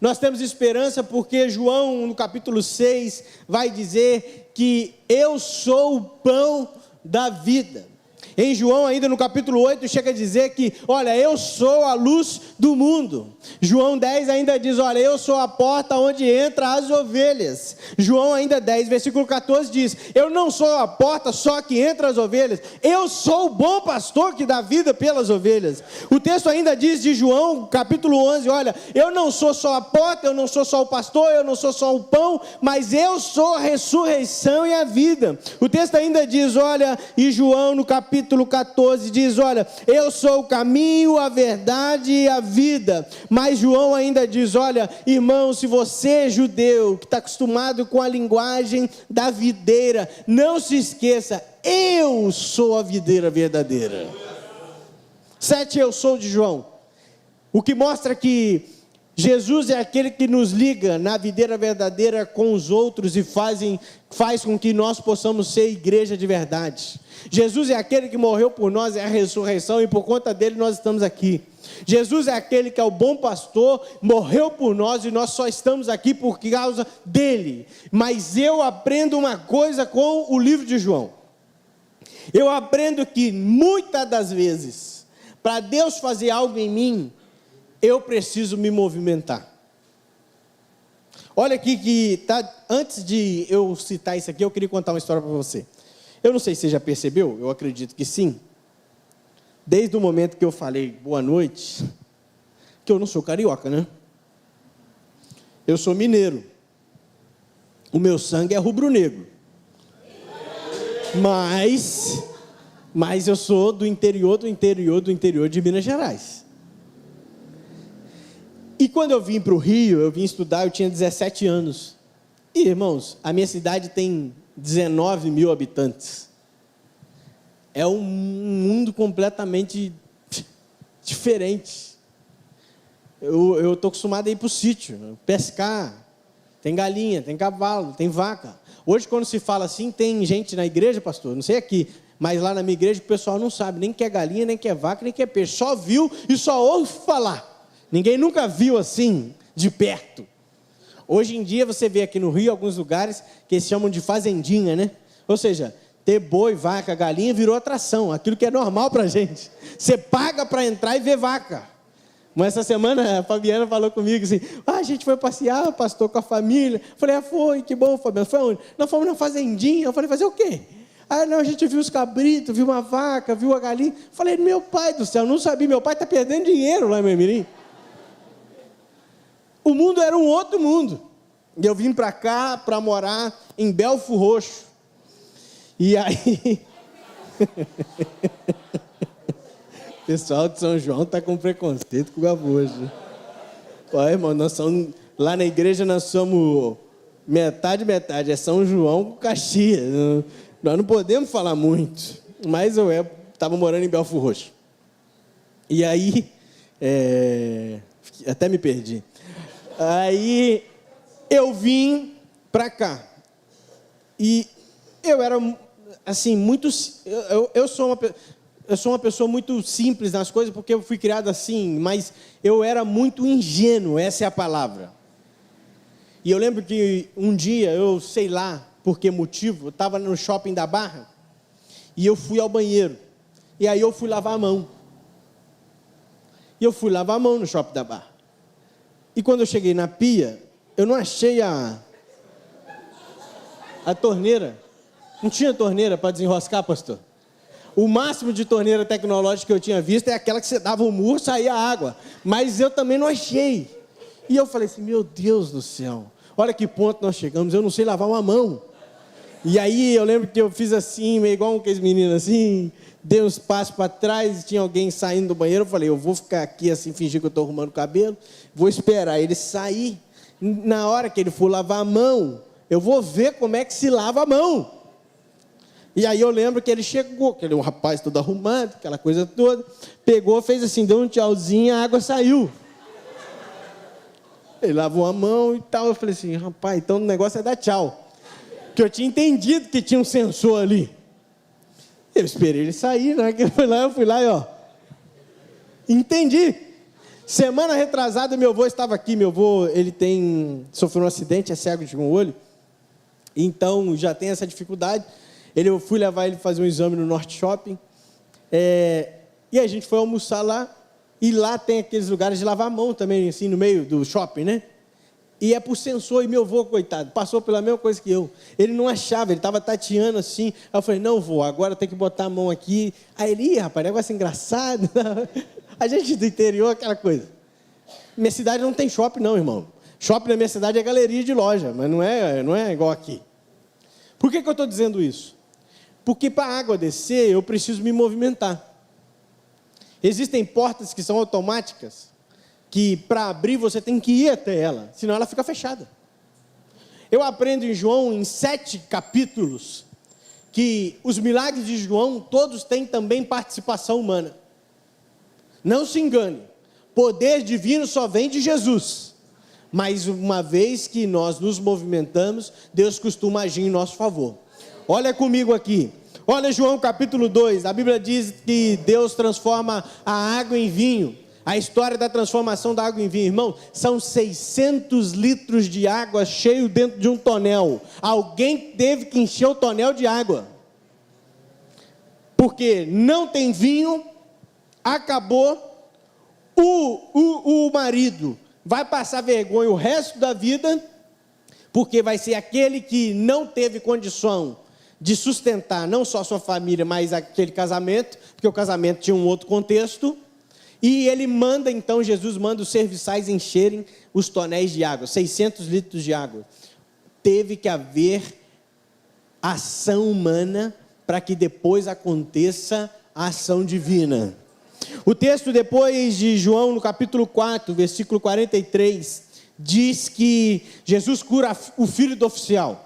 nós temos esperança porque João, no capítulo 6, vai dizer que eu sou o pão da vida. Em João, ainda no capítulo 8, chega a dizer que, olha, eu sou a luz do mundo. João 10 ainda diz, olha, eu sou a porta onde entram as ovelhas. João ainda 10, versículo 14 diz, eu não sou a porta só que entra as ovelhas, eu sou o bom pastor que dá vida pelas ovelhas. O texto ainda diz de João, capítulo 11, olha, eu não sou só a porta, eu não sou só o pastor, eu não sou só o pão, mas eu sou a ressurreição e a vida. O texto ainda diz, olha, e João no capítulo 14 diz, olha, eu sou o caminho, a verdade e a vida. Mas João ainda diz, olha, irmão, se você é judeu, que está acostumado com a linguagem da videira, não se esqueça, eu sou a videira verdadeira. 7, eu sou de João. O que mostra que Jesus é aquele que nos liga na videira verdadeira com os outros e faz com que nós possamos ser igreja de verdade. Jesus é aquele que morreu por nós, é a ressurreição, e por conta dele nós estamos aqui. Jesus é aquele que é o bom pastor, morreu por nós e nós só estamos aqui por causa dele. Mas eu aprendo uma coisa com o livro de João. Eu aprendo que muitas das vezes, para Deus fazer algo em mim, eu preciso me movimentar. Olha aqui que antes de eu citar isso aqui, eu queria contar uma história para você. Eu não sei se você já percebeu, eu acredito que sim. Desde o momento que eu falei boa noite, que eu não sou carioca, né? Eu sou mineiro. O meu sangue é rubro-negro. Mas eu sou do interior de Minas Gerais. E quando eu vim para o Rio, eu vim estudar, eu tinha 17 anos. E, irmãos, a minha cidade tem 19 mil habitantes. É um mundo completamente diferente. Eu estou acostumado a ir para o sítio, pescar. Tem galinha, tem cavalo, tem vaca. Hoje, quando se fala assim, tem gente na igreja, pastor, não sei aqui, mas lá na minha igreja o pessoal não sabe nem que é galinha, nem que é vaca, nem que é peixe. Só viu e só ouve falar. Ninguém nunca viu assim, de perto. Hoje em dia você vê aqui no Rio alguns lugares que eles chamam de fazendinha, né? Ou seja, ter boi, vaca, galinha virou atração, aquilo que é normal pra gente. Você paga para entrar e ver vaca. Mas essa semana a Fabiana falou comigo assim, a gente foi passear, pastor, com a família. Eu falei, foi, que bom, Fabiana. Foi onde? Nós fomos na fazendinha. Eu falei, fazer o quê? Não, a gente viu os cabritos, viu uma vaca, viu a galinha. Eu falei, meu pai do céu, não sabia, meu pai está perdendo dinheiro lá em Memirim. O mundo era um outro mundo. E eu vim para cá para morar em Belfo Roxo. E aí... O pessoal de São João está com preconceito com o gaúcho. Olha, irmão, nós somos... Lá na igreja nós somos metade. É São João com Caxias. Nós não podemos falar muito. Mas eu estava morando em Belfo Roxo. E aí, até me perdi. Aí eu vim para cá. E eu era, assim, muito... Eu sou uma pessoa muito simples nas coisas, porque eu fui criado assim, mas eu era muito ingênuo, essa é a palavra. E eu lembro que um dia, eu sei lá por que motivo, eu estava no shopping da Barra, e eu fui ao banheiro. E aí eu fui lavar a mão. E eu fui lavar a mão no shopping da Barra. E quando eu cheguei na pia, eu não achei a torneira. Não tinha torneira para desenroscar, pastor. O máximo de torneira tecnológica que eu tinha visto é aquela que você dava um murro, saía água. Mas eu também não achei. E eu falei assim, meu Deus do céu, olha que ponto nós chegamos, eu não sei lavar uma mão. E aí eu lembro que eu fiz assim, meio igual aqueles meninos assim, dei uns passos para trás, tinha alguém saindo do banheiro, eu falei, eu vou ficar aqui assim, fingir que eu estou arrumando o cabelo, vou esperar ele sair. Na hora que ele for lavar a mão, eu vou ver como é que se lava a mão. E aí eu lembro que ele chegou, que ele é um rapaz todo arrumado, aquela coisa toda, pegou, fez assim, deu um tchauzinho, a água saiu. Ele lavou a mão e tal, eu falei assim, rapaz, então o negócio é dar tchau. Porque eu tinha entendido que tinha um sensor ali. Eu esperei ele sair, né? Eu fui lá e ó, entendi. Semana retrasada, meu avô estava aqui, meu avô, ele sofreu um acidente, é cego de um olho, então já tem essa dificuldade. Eu fui levar ele fazer um exame no Norte Shopping, e a gente foi almoçar lá, e lá tem aqueles lugares de lavar a mão também, assim, no meio do shopping, né? E é por sensor, e meu avô, coitado, passou pela mesma coisa que eu. Ele não achava, ele estava tateando assim. Aí eu falei, não, vô, agora tem que botar a mão aqui. Aí ele, rapaz, negócio engraçado. A gente do interior, aquela coisa. Minha cidade não tem shopping não, irmão. Shopping na minha cidade é galeria de loja, mas não é igual aqui. Por que eu estou dizendo isso? Porque para a água descer, eu preciso me movimentar. Existem portas que são automáticas, que para abrir você tem que ir até ela, senão ela fica fechada. Eu aprendo em João, em 7 capítulos, que os milagres de João, todos têm também participação humana. Não se engane, poder divino só vem de Jesus. Mas uma vez que nós nos movimentamos, Deus costuma agir em nosso favor. Olha comigo aqui. Olha João capítulo 2, a Bíblia diz que Deus transforma a água em vinho. A história da transformação da água em vinho, irmão, são 600 litros de água cheio dentro de um tonel. Alguém teve que encher o tonel de água. Porque não tem vinho, acabou, o marido vai passar vergonha o resto da vida, porque vai ser aquele que não teve condição de sustentar não só sua família, mas aquele casamento, porque o casamento tinha um outro contexto, e ele manda, então, Jesus manda os serviçais encherem os tonéis de água, 600 litros de água. Teve que haver ação humana para que depois aconteça a ação divina. O texto depois de João, no capítulo 4, versículo 43, diz que Jesus cura o filho do oficial.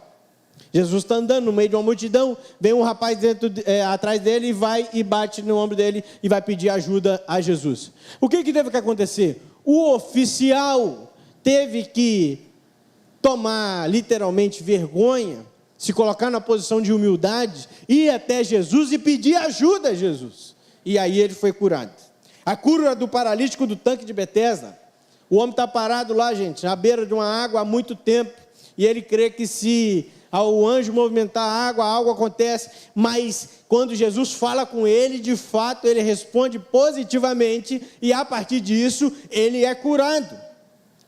Jesus está andando no meio de uma multidão, vem um rapaz atrás dele e vai e bate no ombro dele e vai pedir ajuda a Jesus. O que teve que acontecer? O oficial teve que tomar literalmente vergonha, se colocar na posição de humildade, ir até Jesus e pedir ajuda a Jesus. E aí ele foi curado. A cura do paralítico do tanque de Betesda. O homem está parado lá, gente, na beira de uma água há muito tempo, e ele crê que se ao anjo movimentar a água acontece, mas quando Jesus fala com ele, de fato ele responde positivamente, e a partir disso ele é curado.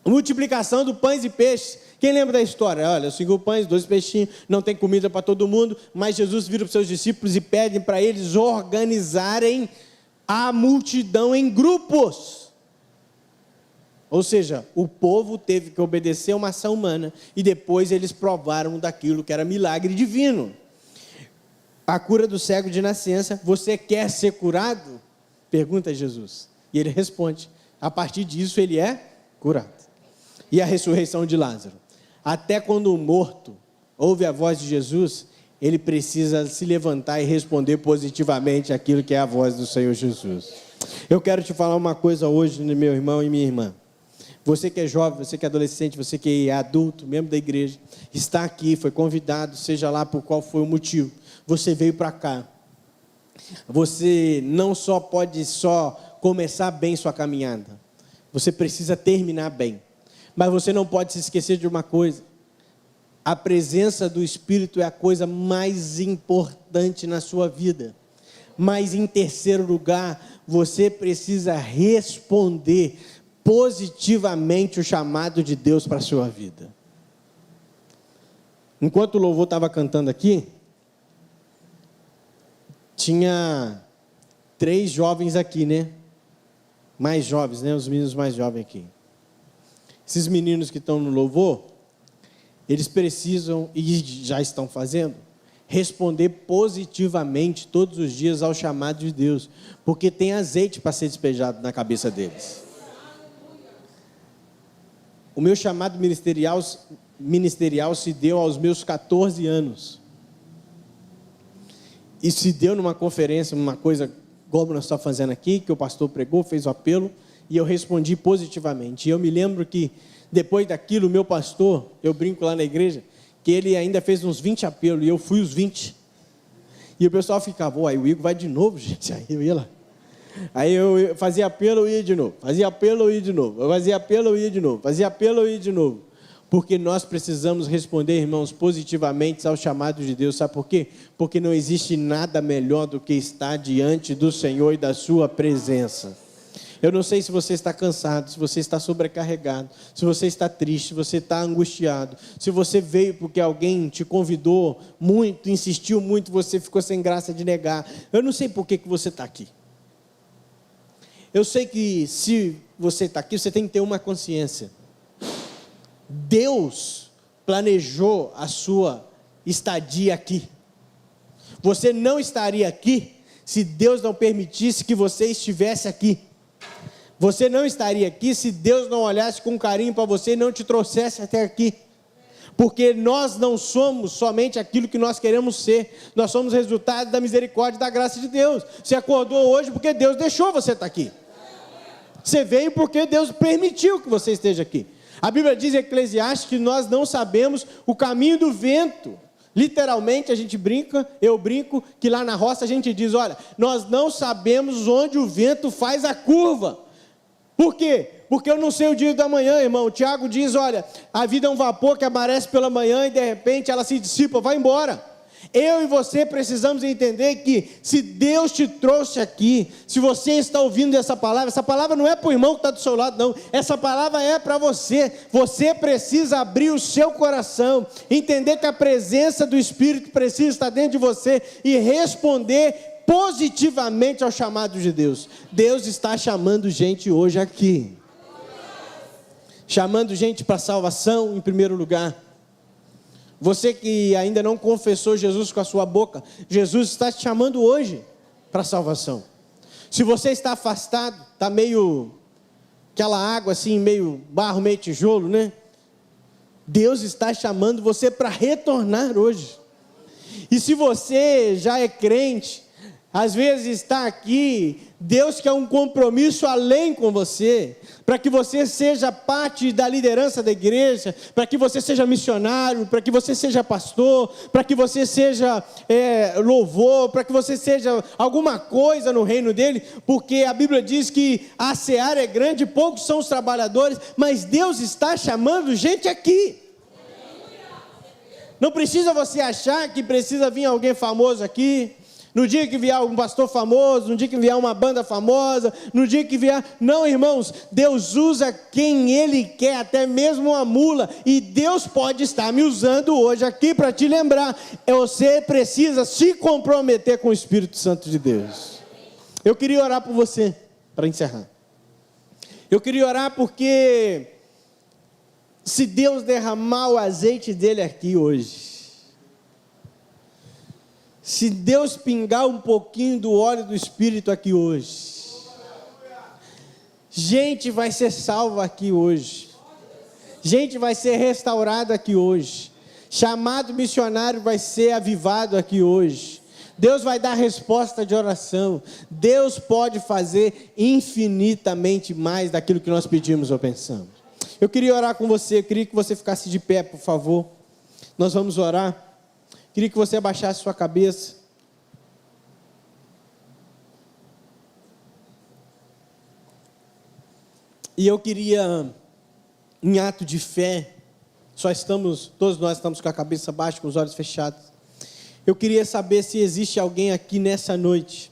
Multiplicação do pães e peixes. Quem lembra da história? Olha, 5 pães, 2 peixinhos, não tem comida para todo mundo, mas Jesus vira para os seus discípulos e pede para eles organizarem a multidão em grupos. Ou seja, o povo teve que obedecer a uma ação humana e depois eles provaram daquilo que era milagre divino. A cura do cego de nascença. Você quer ser curado? Pergunta Jesus. E ele responde. A partir disso ele é curado. E a ressurreição de Lázaro. Até quando o morto ouve a voz de Jesus, ele precisa se levantar e responder positivamente aquilo que é a voz do Senhor Jesus. Eu quero te falar uma coisa hoje, meu irmão e minha irmã. Você que é jovem, você que é adolescente, você que é adulto, membro da igreja, está aqui, foi convidado, seja lá por qual foi o motivo. Você veio para cá. Você não só pode começar bem sua caminhada, você precisa terminar bem. Mas você não pode se esquecer de uma coisa: a presença do Espírito é a coisa mais importante na sua vida. Mas em terceiro lugar, você precisa responder positivamente o chamado de Deus para a sua vida. Enquanto o louvor estava cantando aqui, tinha 3 jovens aqui, né? Mais jovens, né? Os meninos mais jovens aqui. Esses meninos que estão no louvor, eles precisam, e já estão fazendo, responder positivamente todos os dias ao chamado de Deus, porque tem azeite para ser despejado na cabeça deles. O meu chamado ministerial se deu aos meus 14 anos. E se deu numa conferência, uma coisa como nós estamos fazendo aqui, que o pastor pregou, fez o apelo, e eu respondi positivamente. E eu me lembro que, depois daquilo, o meu pastor, eu brinco lá na igreja, que ele ainda fez uns 20 apelos, e eu fui os 20. E o pessoal ficava, aí o Igor vai de novo, gente. Aí eu ia lá. Aí eu fazia apelo, eu ia de novo. Fazia apelo, eu ia de novo. Eu fazia apelo, eu ia de novo. Fazia apelo, eu ia de novo. Porque nós precisamos responder, irmãos, positivamente ao chamado de Deus. Sabe por quê? Porque não existe nada melhor do que estar diante do Senhor e da sua presença. Eu não sei se você está cansado, se você está sobrecarregado, se você está triste, se você está angustiado, se você veio porque alguém te convidou muito, insistiu muito, você ficou sem graça de negar. Eu não sei por que você está aqui. Eu sei que se você está aqui, você tem que ter uma consciência. Deus planejou a sua estadia aqui. Você não estaria aqui se Deus não permitisse que você estivesse aqui. Você não estaria aqui se Deus não olhasse com carinho para você e não te trouxesse até aqui. Porque nós não somos somente aquilo que nós queremos ser. Nós somos resultado da misericórdia e da graça de Deus. Você acordou hoje porque Deus deixou você estar aqui. Você veio porque Deus permitiu que você esteja aqui. A Bíblia diz em Eclesiastes que nós não sabemos o caminho do vento. Literalmente a gente brinca, eu brinco, que lá na roça a gente diz, olha, nós não sabemos onde o vento faz a curva. Por quê? Porque eu não sei o dia da manhã, irmão. O Tiago diz, olha, a vida é um vapor que aparece pela manhã e de repente ela se dissipa, vai embora. Eu e você precisamos entender que se Deus te trouxe aqui, se você está ouvindo essa palavra não é para o irmão que está do seu lado, não. Essa palavra é para você. Você precisa abrir o seu coração, entender que a presença do Espírito precisa estar dentro de você e responder positivamente ao chamado de Deus. Deus está chamando gente hoje aqui. Chamando gente para salvação em primeiro lugar. Você que ainda não confessou Jesus com a sua boca, Jesus está te chamando hoje para salvação. Se você está afastado, está meio, aquela água assim, meio barro, meio tijolo, né? Deus está chamando você para retornar hoje. E se você já é crente, às vezes está aqui, Deus quer um compromisso além com você, para que você seja parte da liderança da igreja, para que você seja missionário, para que você seja pastor, para que você seja louvor, para que você seja alguma coisa no reino dele, porque a Bíblia diz que a seara é grande, poucos são os trabalhadores, mas Deus está chamando gente aqui. Não precisa você achar que precisa vir alguém famoso aqui. No dia que vier um pastor famoso, no dia que vier uma banda famosa, no dia que vier... Não, irmãos, Deus usa quem Ele quer, até mesmo uma mula. E Deus pode estar me usando hoje aqui para te lembrar. Você precisa se comprometer com o Espírito Santo de Deus. Eu queria orar por você, para encerrar. Eu queria orar porque se Deus derramar o azeite dele aqui hoje, se Deus pingar um pouquinho do óleo do Espírito aqui hoje, gente vai ser salva aqui hoje, gente vai ser restaurada aqui hoje, chamado missionário vai ser avivado aqui hoje, Deus vai dar resposta de oração. Deus pode fazer infinitamente mais daquilo que nós pedimos ou pensamos. Eu queria orar com você, eu queria que você ficasse de pé, por favor. Nós vamos orar. Queria que você abaixasse sua cabeça. E eu queria, em ato de fé, todos nós estamos com a cabeça baixa, com os olhos fechados. Eu queria saber se existe alguém aqui nessa noite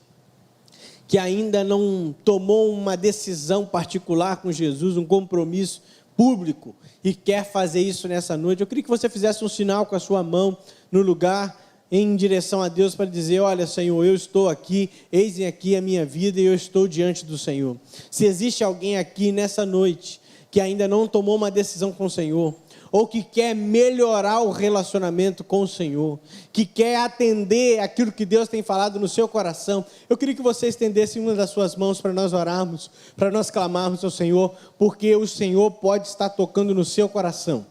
que ainda não tomou uma decisão particular com Jesus, um compromisso público, e quer fazer isso nessa noite. Eu queria que você fizesse um sinal com a sua mão no lugar, em direção a Deus, para dizer: olha, Senhor, eu estou aqui, eis aqui a minha vida e eu estou diante do Senhor. Se existe alguém aqui nessa noite que ainda não tomou uma decisão com o Senhor, ou que quer melhorar o relacionamento com o Senhor, que quer atender aquilo que Deus tem falado no seu coração, eu queria que você estendesse uma das suas mãos para nós orarmos, para nós clamarmos ao Senhor, porque o Senhor pode estar tocando no seu coração,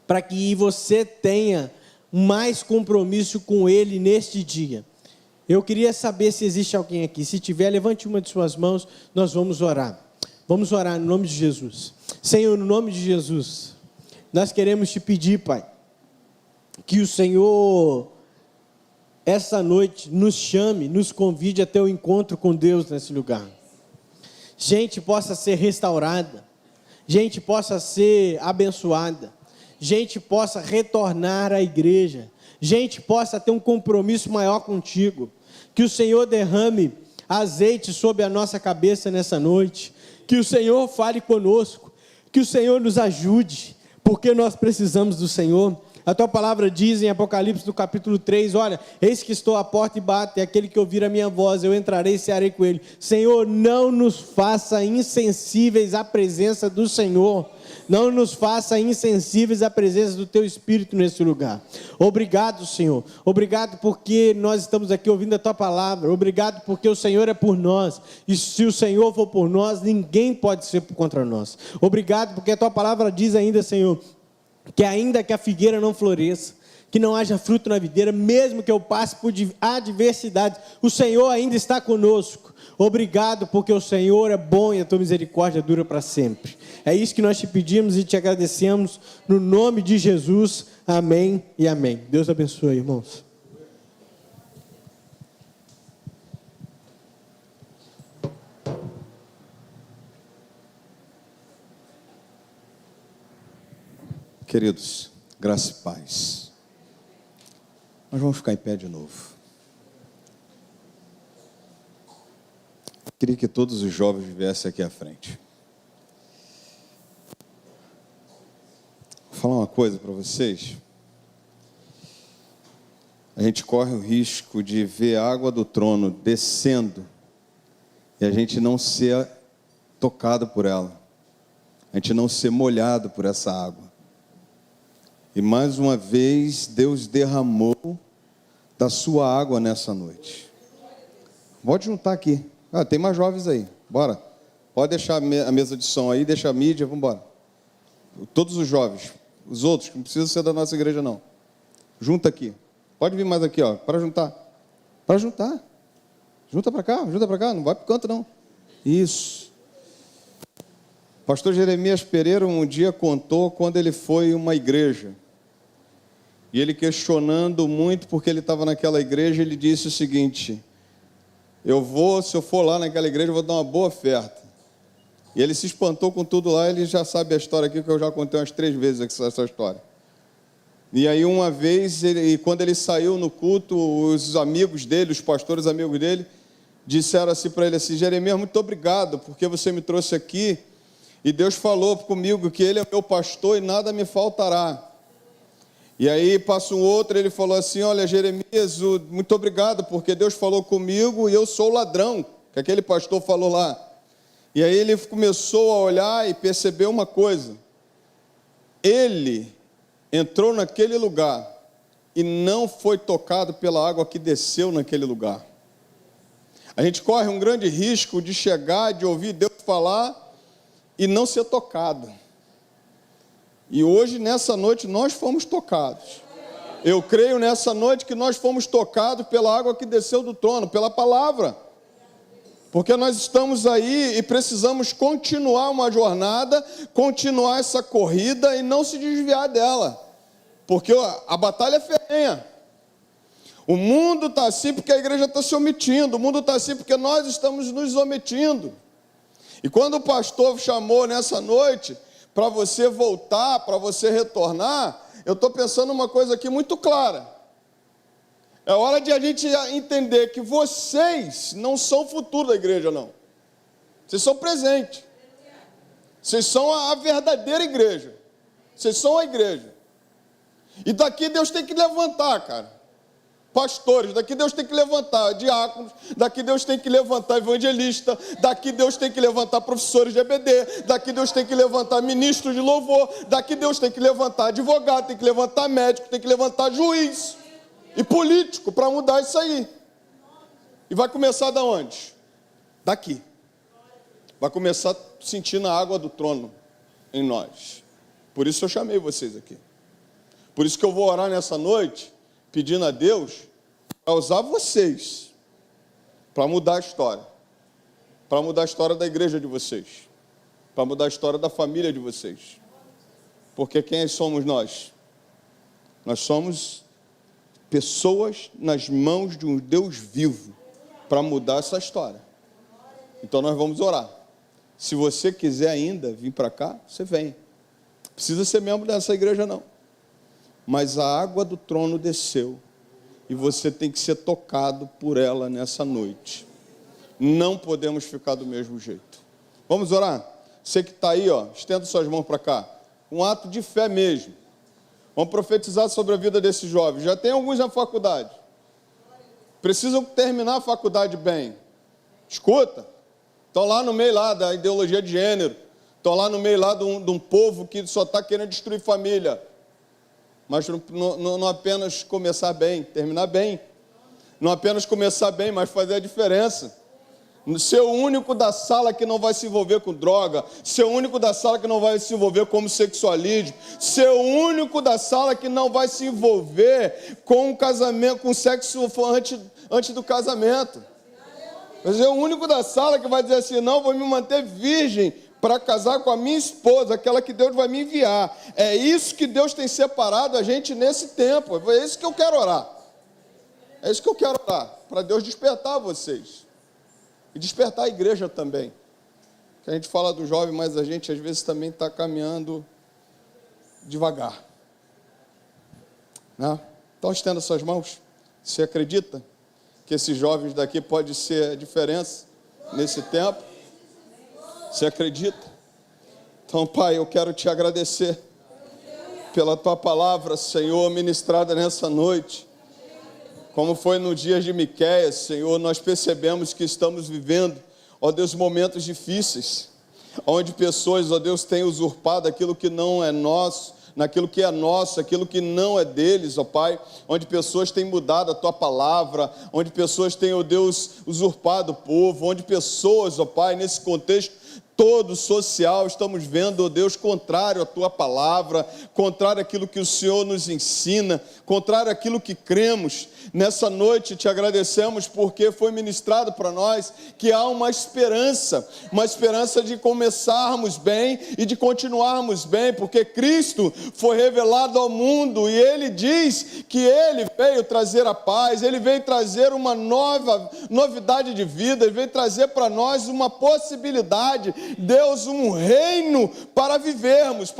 para que você tenha mais compromisso com Ele neste dia. Eu queria saber se existe alguém aqui. Se tiver, levante uma de suas mãos, nós vamos orar. Vamos orar no nome de Jesus. Senhor, no nome de Jesus, nós queremos te pedir, Pai, que o Senhor, essa noite, nos chame, nos convide a ter um encontro com Deus nesse lugar. Gente possa ser restaurada, gente possa ser abençoada, gente possa retornar à igreja, gente possa ter um compromisso maior contigo, que o Senhor derrame azeite sobre a nossa cabeça nessa noite, que o Senhor fale conosco, que o Senhor nos ajude, porque nós precisamos do Senhor. A tua palavra diz em Apocalipse no capítulo 3, olha, eis que estou à porta e bato, e aquele que ouvir a minha voz, eu entrarei e cearei com ele. Senhor, não nos faça insensíveis à presença do Senhor, não nos faça insensíveis à presença do teu Espírito nesse lugar. Obrigado, Senhor, obrigado porque nós estamos aqui ouvindo a tua palavra, obrigado porque o Senhor é por nós, e se o Senhor for por nós, ninguém pode ser contra nós. Obrigado porque a tua palavra diz ainda, Senhor, que ainda que a figueira não floresça, que não haja fruto na videira, mesmo que eu passe por adversidades, o Senhor ainda está conosco. Obrigado, porque o Senhor é bom e a tua misericórdia dura para sempre. É isso que nós te pedimos e te agradecemos, no nome de Jesus. Amém e amém. Deus abençoe, irmãos. Queridos, graça e paz. Nós vamos ficar em pé de novo. Queria que todos os jovens viessem aqui à frente. Vou falar uma coisa para vocês. A gente corre o risco de ver a água do trono descendo e a gente não ser tocado por ela. A gente não ser molhado por essa água. E mais uma vez, Deus derramou da sua água nessa noite. Pode juntar aqui. Tem mais jovens aí. Bora. Pode deixar a mesa de som aí, deixa a mídia, vamos embora. Todos os jovens. Os outros, que não precisa ser da nossa igreja, não. Junta aqui. Pode vir mais aqui, ó, para juntar. Para juntar. Junta para cá, não vai para o canto, não. Isso. Pastor Jeremias Pereira um dia contou quando ele foi em uma igreja. E ele questionando muito porque ele estava naquela igreja, ele disse o seguinte: se eu for lá naquela igreja, eu vou dar uma boa oferta. E ele se espantou com tudo lá, ele já sabe a história aqui, que eu já contei umas 3 vezes essa história. E aí uma vez, quando ele saiu no culto, os amigos dele, os pastores amigos dele, disseram assim para ele assim: Jeremias, muito obrigado, porque você me trouxe aqui, e Deus falou comigo que Ele é meu pastor e nada me faltará. E aí passa um outro, ele falou assim: olha, Jeremias, muito obrigado, porque Deus falou comigo e eu sou o ladrão, que aquele pastor falou lá. E aí ele começou a olhar e percebeu uma coisa: ele entrou naquele lugar e não foi tocado pela água que desceu naquele lugar. A gente corre um grande risco de chegar, de ouvir Deus falar e não ser tocado. E hoje, nessa noite, nós fomos tocados. Eu creio nessa noite que nós fomos tocados pela água que desceu do trono, pela palavra. Porque nós estamos aí e precisamos continuar uma jornada, continuar essa corrida e não se desviar dela. Porque a batalha é ferrenha. O mundo está assim porque a igreja está se omitindo. O mundo está assim porque nós estamos nos omitindo. E quando o pastor chamou nessa noite para você voltar, para você retornar, eu estou pensando uma coisa aqui muito clara. É hora de a gente entender que vocês não são o futuro da igreja, não. Vocês são presente. Vocês são a verdadeira igreja. Vocês são a igreja. E daqui Deus tem que levantar, cara. Pastores, daqui Deus tem que levantar diáconos, daqui Deus tem que levantar evangelista, daqui Deus tem que levantar professores de EBD, daqui Deus tem que levantar ministros de louvor, daqui Deus tem que levantar advogado, tem que levantar médico, tem que levantar juiz e político para mudar isso aí. E vai começar da onde? Daqui. Vai começar sentindo a água do trono em nós. Por isso eu chamei vocês aqui. Por isso que eu vou orar nessa noite, pedindo a Deus para usar vocês para mudar a história. Para mudar a história da igreja de vocês. Para mudar a história da família de vocês. Porque quem somos nós? Nós somos pessoas nas mãos de um Deus vivo para mudar essa história. Então nós vamos orar. Se você quiser ainda vir para cá, você vem. Não precisa ser membro dessa igreja, não. Mas a água do trono desceu e você tem que ser tocado por ela nessa noite. Não podemos ficar do mesmo jeito. Vamos orar? Você que está aí, estenda suas mãos para cá. Um ato de fé mesmo. Vamos profetizar sobre a vida desses jovens. Já tem alguns na faculdade. Precisam terminar a faculdade bem. Escuta. Estão lá no meio lá da ideologia de gênero. Estão lá no meio lá de um povo que só está querendo destruir família. Mas não apenas começar bem, terminar bem. Não apenas começar bem, mas fazer a diferença. Ser o único da sala que não vai se envolver com droga. Ser o único da sala que não vai se envolver com homossexualismo. Ser o único da sala que não vai se envolver com o casamento, com sexo antes do casamento. Mas é o único da sala que vai dizer assim, não, vou me manter virgem para casar com a minha esposa, aquela que Deus vai me enviar. É isso que Deus tem separado a gente nesse tempo. É isso que eu quero orar. É isso que eu quero orar. Para Deus despertar vocês. E despertar a igreja também. Que a gente fala do jovem, mas a gente às vezes também está caminhando devagar. Né? Então estenda suas mãos. Você acredita que esses jovens daqui podem ser a diferença nesse tempo? Você acredita? Então, Pai, eu quero te agradecer pela tua palavra, Senhor, ministrada nessa noite. Como foi no dia de Miqueias, Senhor, nós percebemos que estamos vivendo, ó Deus, momentos difíceis, onde pessoas, ó Deus, têm usurpado aquilo que não é nosso, naquilo que é nosso, aquilo que não é deles, ó Pai, onde pessoas têm mudado a tua palavra, onde pessoas têm, ó Deus, usurpado o povo, onde pessoas, ó Pai, nesse contexto todo social, estamos vendo, ó Deus, contrário à tua palavra, contrário àquilo que o Senhor nos ensina, contrário àquilo que cremos. Nessa noite te agradecemos porque foi ministrado para nós que há uma esperança de começarmos bem e de continuarmos bem, porque Cristo foi revelado ao mundo e Ele diz que Ele veio trazer a paz, Ele veio trazer uma novidade de vida, Ele veio trazer para nós uma possibilidade, Deus, um reino para vivermos,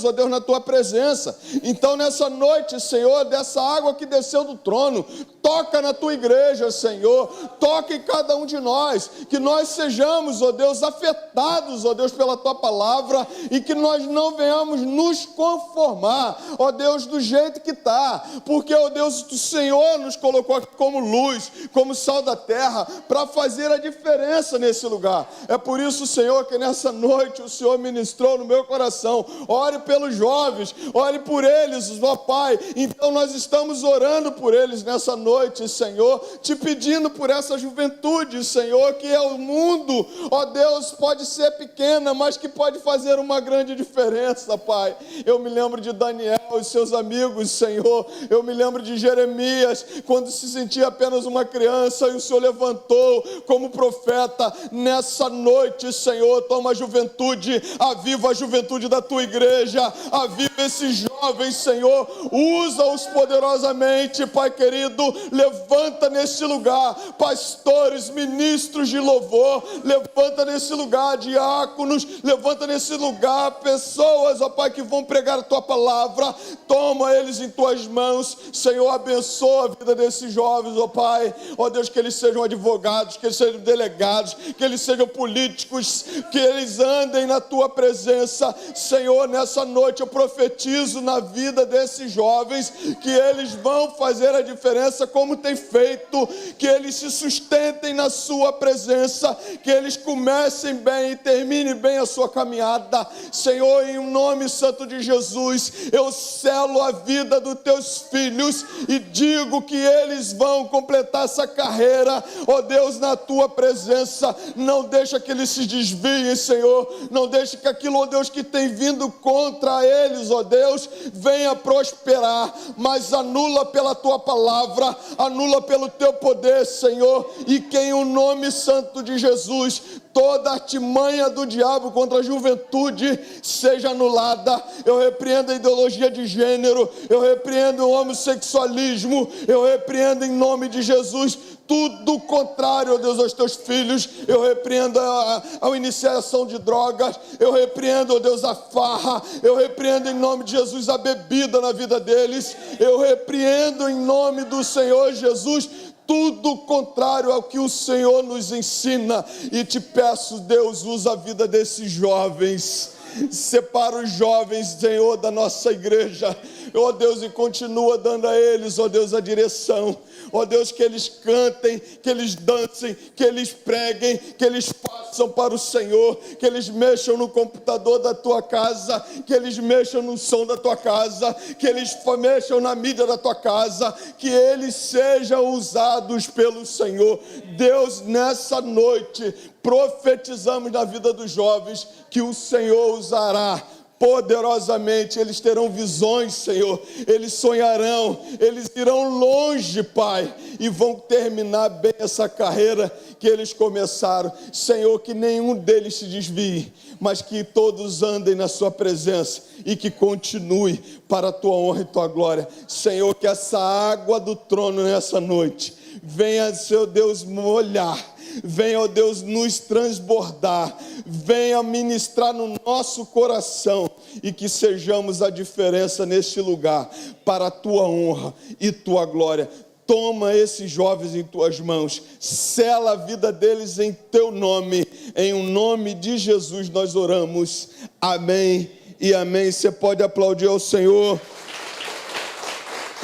ó Deus, na Tua presença. Então nessa noite, Senhor, dessa água que desceu do trono, toca na Tua igreja, Senhor, toca em cada um de nós, que nós sejamos, ó Deus, afetados, ó Deus, pela Tua palavra, e que nós não venhamos nos conformar, ó Deus, do jeito que está, porque, ó Deus, o Senhor nos colocou aqui como luz, como sal da terra, para fazer a diferença nesse lugar. É por isso, Senhor, Senhor, que nessa noite o Senhor ministrou no meu coração. Ore pelos jovens, ore por eles, ó Pai. Então nós estamos orando por eles nessa noite, Senhor, te pedindo por essa juventude, Senhor, que é o mundo, ó Deus, pode ser pequena, mas que pode fazer uma grande diferença, Pai. Eu me lembro de Daniel e seus amigos, Senhor. Eu me lembro de Jeremias, quando se sentia apenas uma criança e o Senhor levantou como profeta. Nessa noite, Senhor, toma a juventude, aviva a juventude da tua igreja, aviva esses jovens, Senhor, usa-os poderosamente, Pai querido. Levanta nesse lugar pastores, ministros de louvor, levanta nesse lugar diáconos, levanta nesse lugar pessoas, ó Pai, que vão pregar a tua palavra. Toma eles em tuas mãos, Senhor, abençoa a vida desses jovens, ó Pai, ó Deus, que eles sejam advogados, que eles sejam delegados, que eles sejam políticos, que eles andem na tua presença, Senhor. Nessa noite eu profetizo na vida desses jovens, que eles vão fazer a diferença como tem feito, que eles se sustentem na sua presença, que eles comecem bem e terminem bem a sua caminhada, Senhor, em nome santo de Jesus. Eu selo a vida dos teus filhos e digo que eles vão completar essa carreira, ó Deus, na tua presença. Não deixa que eles se desviem, Senhor, não deixa que aquilo, ó Deus, que tem vindo contra eles, ó Deus, venha prosperar, mas anula pela tua palavra, anula pelo teu poder, Senhor, e que em o nome santo de Jesus toda artimanha do diabo contra a juventude seja anulada. Eu repreendo a ideologia de gênero, eu repreendo o homossexualismo, eu repreendo em nome de Jesus tudo contrário, ó Deus, aos teus filhos. Eu repreendo a iniciação de drogas, eu repreendo, ó Deus, a farra, eu repreendo em nome de Jesus a bebida na vida deles, eu repreendo em nome do Senhor Jesus tudo contrário ao que o Senhor nos ensina. E te peço, Deus, usa a vida desses jovens, separa os jovens, Senhor, da nossa igreja, ó Deus, e continua dando a eles, ó Deus, a direção, ó Deus, que eles cantem, que eles dancem, que eles preguem, que eles façam para o Senhor, que eles mexam no computador da tua casa, que eles mexam no som da tua casa, que eles mexam na mídia da tua casa, que eles sejam usados pelo Senhor. Deus, nessa noite, profetizamos na vida dos jovens que o Senhor usará poderosamente. Eles terão visões, Senhor, eles sonharão, eles irão longe, Pai, e vão terminar bem essa carreira que eles começaram. Senhor, que nenhum deles se desvie, mas que todos andem na sua presença e que continue para a tua honra e tua glória. Senhor, que essa água do trono nessa noite venha, Seu Deus, molhar, venha, ó Deus, nos transbordar, venha ministrar no nosso coração e que sejamos a diferença neste lugar para a tua honra e tua glória. Toma esses jovens em tuas mãos, sela a vida deles em teu nome, em o nome de Jesus nós oramos, amém e amém. Você pode aplaudir ao Senhor,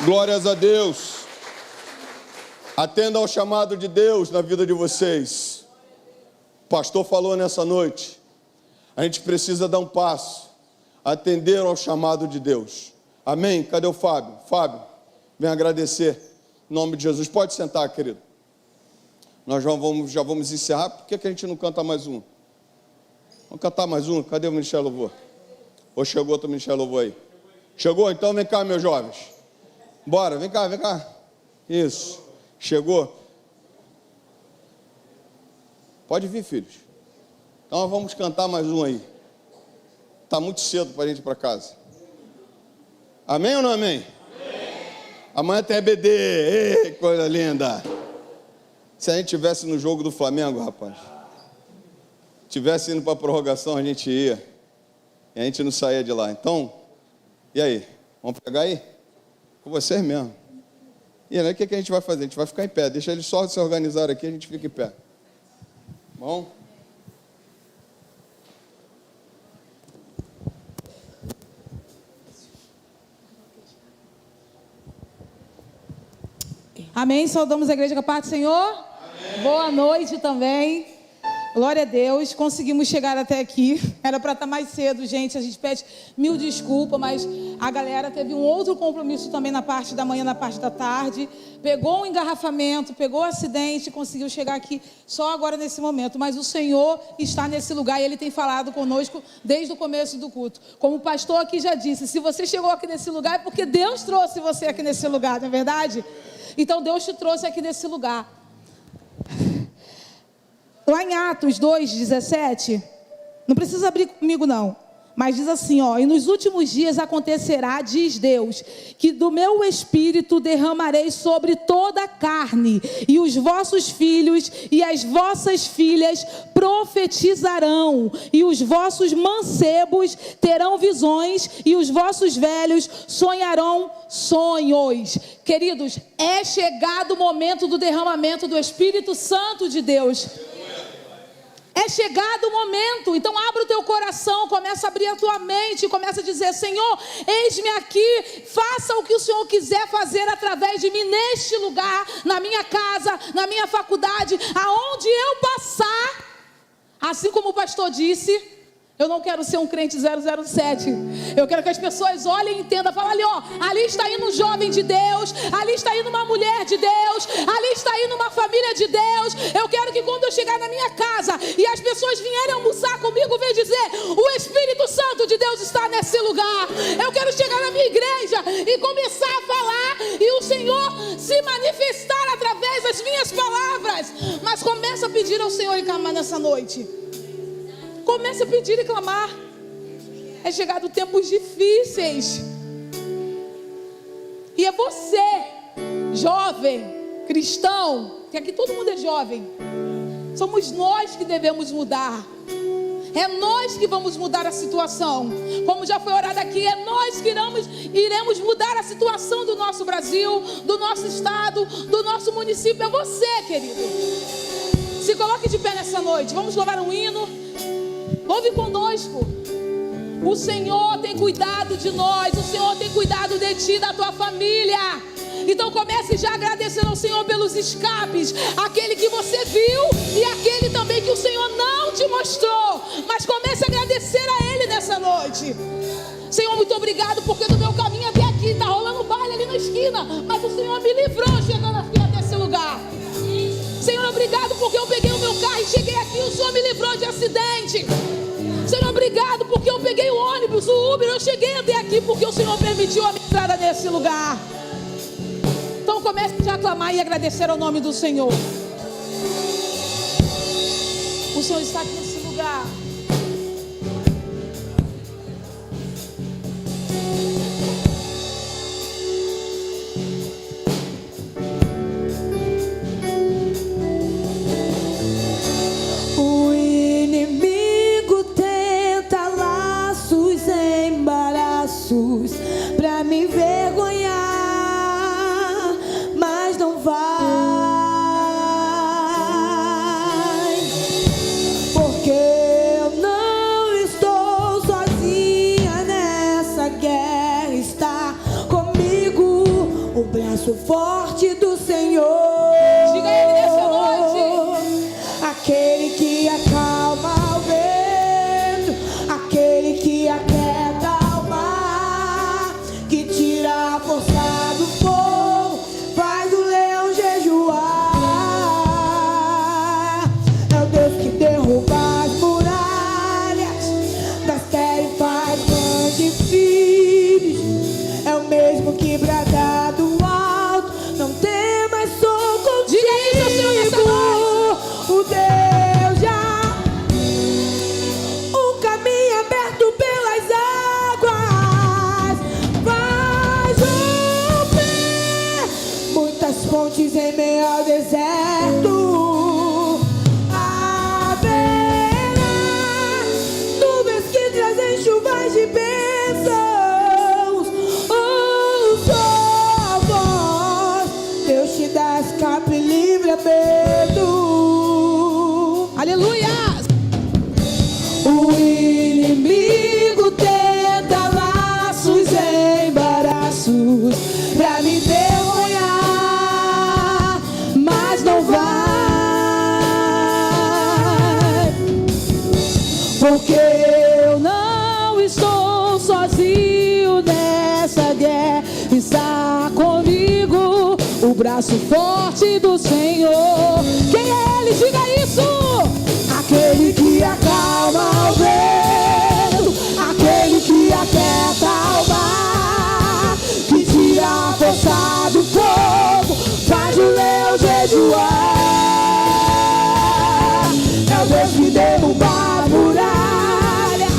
glórias a Deus. Atenda ao chamado de Deus na vida de vocês. O pastor falou nessa noite, a gente precisa dar um passo, atender ao chamado de Deus, amém? Cadê o Fábio? Fábio, vem agradecer em nome de Jesus. Pode sentar, querido. Nós já vamos encerrar. Por que a gente não canta mais um? Vamos cantar mais um? Cadê o Ministério Louvor? Ou chegou outro Ministério Louvor aí? Chegou? Então vem cá, meus jovens. Bora, vem cá, vem cá. Isso. Chegou? Pode vir, filhos. Então nós vamos cantar mais um aí. Está muito cedo para a gente ir para casa. Amém ou não amém? Amém. Amanhã tem EBD. Ei, coisa linda. Se a gente estivesse no jogo do Flamengo, rapaz, tivesse indo para a prorrogação, a gente ia. E a gente não saía de lá. Então, e aí? Vamos pegar aí? Com vocês mesmo. E aí, o que a gente vai fazer? A gente vai ficar em pé. Deixa eles só se organizar aqui, a gente fica em pé. Bom? Amém? Saudamos a igreja com a paz do Senhor. Amém. Boa noite também. Glória a Deus, conseguimos chegar até aqui. Era para estar mais cedo, gente. A gente pede mil desculpas, mas a galera teve um outro compromisso também na parte da manhã, na parte da tarde. Pegou um engarrafamento, pegou um acidente, conseguiu chegar aqui só agora nesse momento. Mas o Senhor está nesse lugar e Ele tem falado conosco desde o começo do culto. Como o pastor aqui já disse, se você chegou aqui nesse lugar é porque Deus trouxe você aqui nesse lugar, não é verdade? Então Deus te trouxe aqui nesse lugar. Lá em Atos 2:17, não precisa abrir comigo não, mas diz assim, ó: e nos últimos dias acontecerá, diz Deus, que do meu espírito derramarei sobre toda a carne, e os vossos filhos e as vossas filhas profetizarão, e os vossos mancebos terão visões, e os vossos velhos sonharão sonhos. Queridos, é chegado o momento do derramamento do Espírito Santo de Deus. É chegado o momento. Então abre o teu coração, começa a abrir a tua mente, começa a dizer: Senhor, eis-me aqui, faça o que o Senhor quiser fazer através de mim neste lugar, na minha casa, na minha faculdade, aonde eu passar. Assim como o pastor disse, eu não quero ser um crente 007. Eu quero que as pessoas olhem e entendam. Falam ali, ó, ali está indo um jovem de Deus, ali está indo uma mulher de Deus, ali está indo uma família de Deus. Eu quero que quando eu chegar na minha casa e as pessoas vierem almoçar comigo, venham dizer: o Espírito Santo de Deus está nesse lugar. Eu quero chegar na minha igreja e começar a falar e o Senhor se manifestar através das minhas palavras. Mas começa a pedir ao Senhor e clamar nessa noite. Comece a pedir e clamar. É chegado tempos difíceis. E é você, jovem, cristão, que aqui todo mundo é jovem. Somos nós que devemos mudar. É nós que vamos mudar a situação. Como já foi orado aqui, é nós que iremos mudar a situação do nosso Brasil, do nosso estado, do nosso município. É você, querido. Se coloque de pé nessa noite. Vamos louvar um hino. Louve conosco. O Senhor tem cuidado de nós. O Senhor tem cuidado de ti, da tua família. Então comece já agradecendo ao Senhor pelos escapes. Aquele que você viu e aquele também que o Senhor não te mostrou. Mas comece a agradecer a Ele nessa noite. Senhor, muito obrigado, porque no meu caminho até aqui está rolando baile ali na esquina, mas o Senhor me livrou chegando aqui até esse lugar. Senhor, obrigado porque eu peguei o meu carro e cheguei aqui, o Senhor me livrou de acidente. Senhor, obrigado porque eu peguei o ônibus, o Uber, eu cheguei até aqui porque o Senhor permitiu a minha entrada nesse lugar. Então comece a aclamar e agradecer ao nome do Senhor. O Senhor está aqui nesse lugar. Pra me envergonhar, mas não vai, porque eu não estou sozinha nessa guerra. Está comigo o braço forte do Senhor. Diga a Ele nessa noite. Aquele que acalma o vento, aquele que aquieta o mar, que tira a força do fogo, faz o leão jejuar. É o Deus que derruba as muralhas das terras e faz grandes filhos. É o mesmo que brada do alto: não temas, sou contigo. Diga isso ao Senhor nessa noite. O Deus já, o caminho aberto pelas águas, faz romper muitas fontes em meio ao deserto. Haverá nuvens que trazem chuvas de bênçãos. Ouça a voz, Deus te dá escape e livramento. Aleluia! O inimigo tenta laços e embaraços pra me envergonhar, mas não vai, está comigo, o braço forte do Senhor. Quem é Ele? Diga isso! Aquele que acalma o vento, aquele que aquieta o mar, que tira a força do fogo, faz o leão jejuar. É o Deus que derruba as muralhas,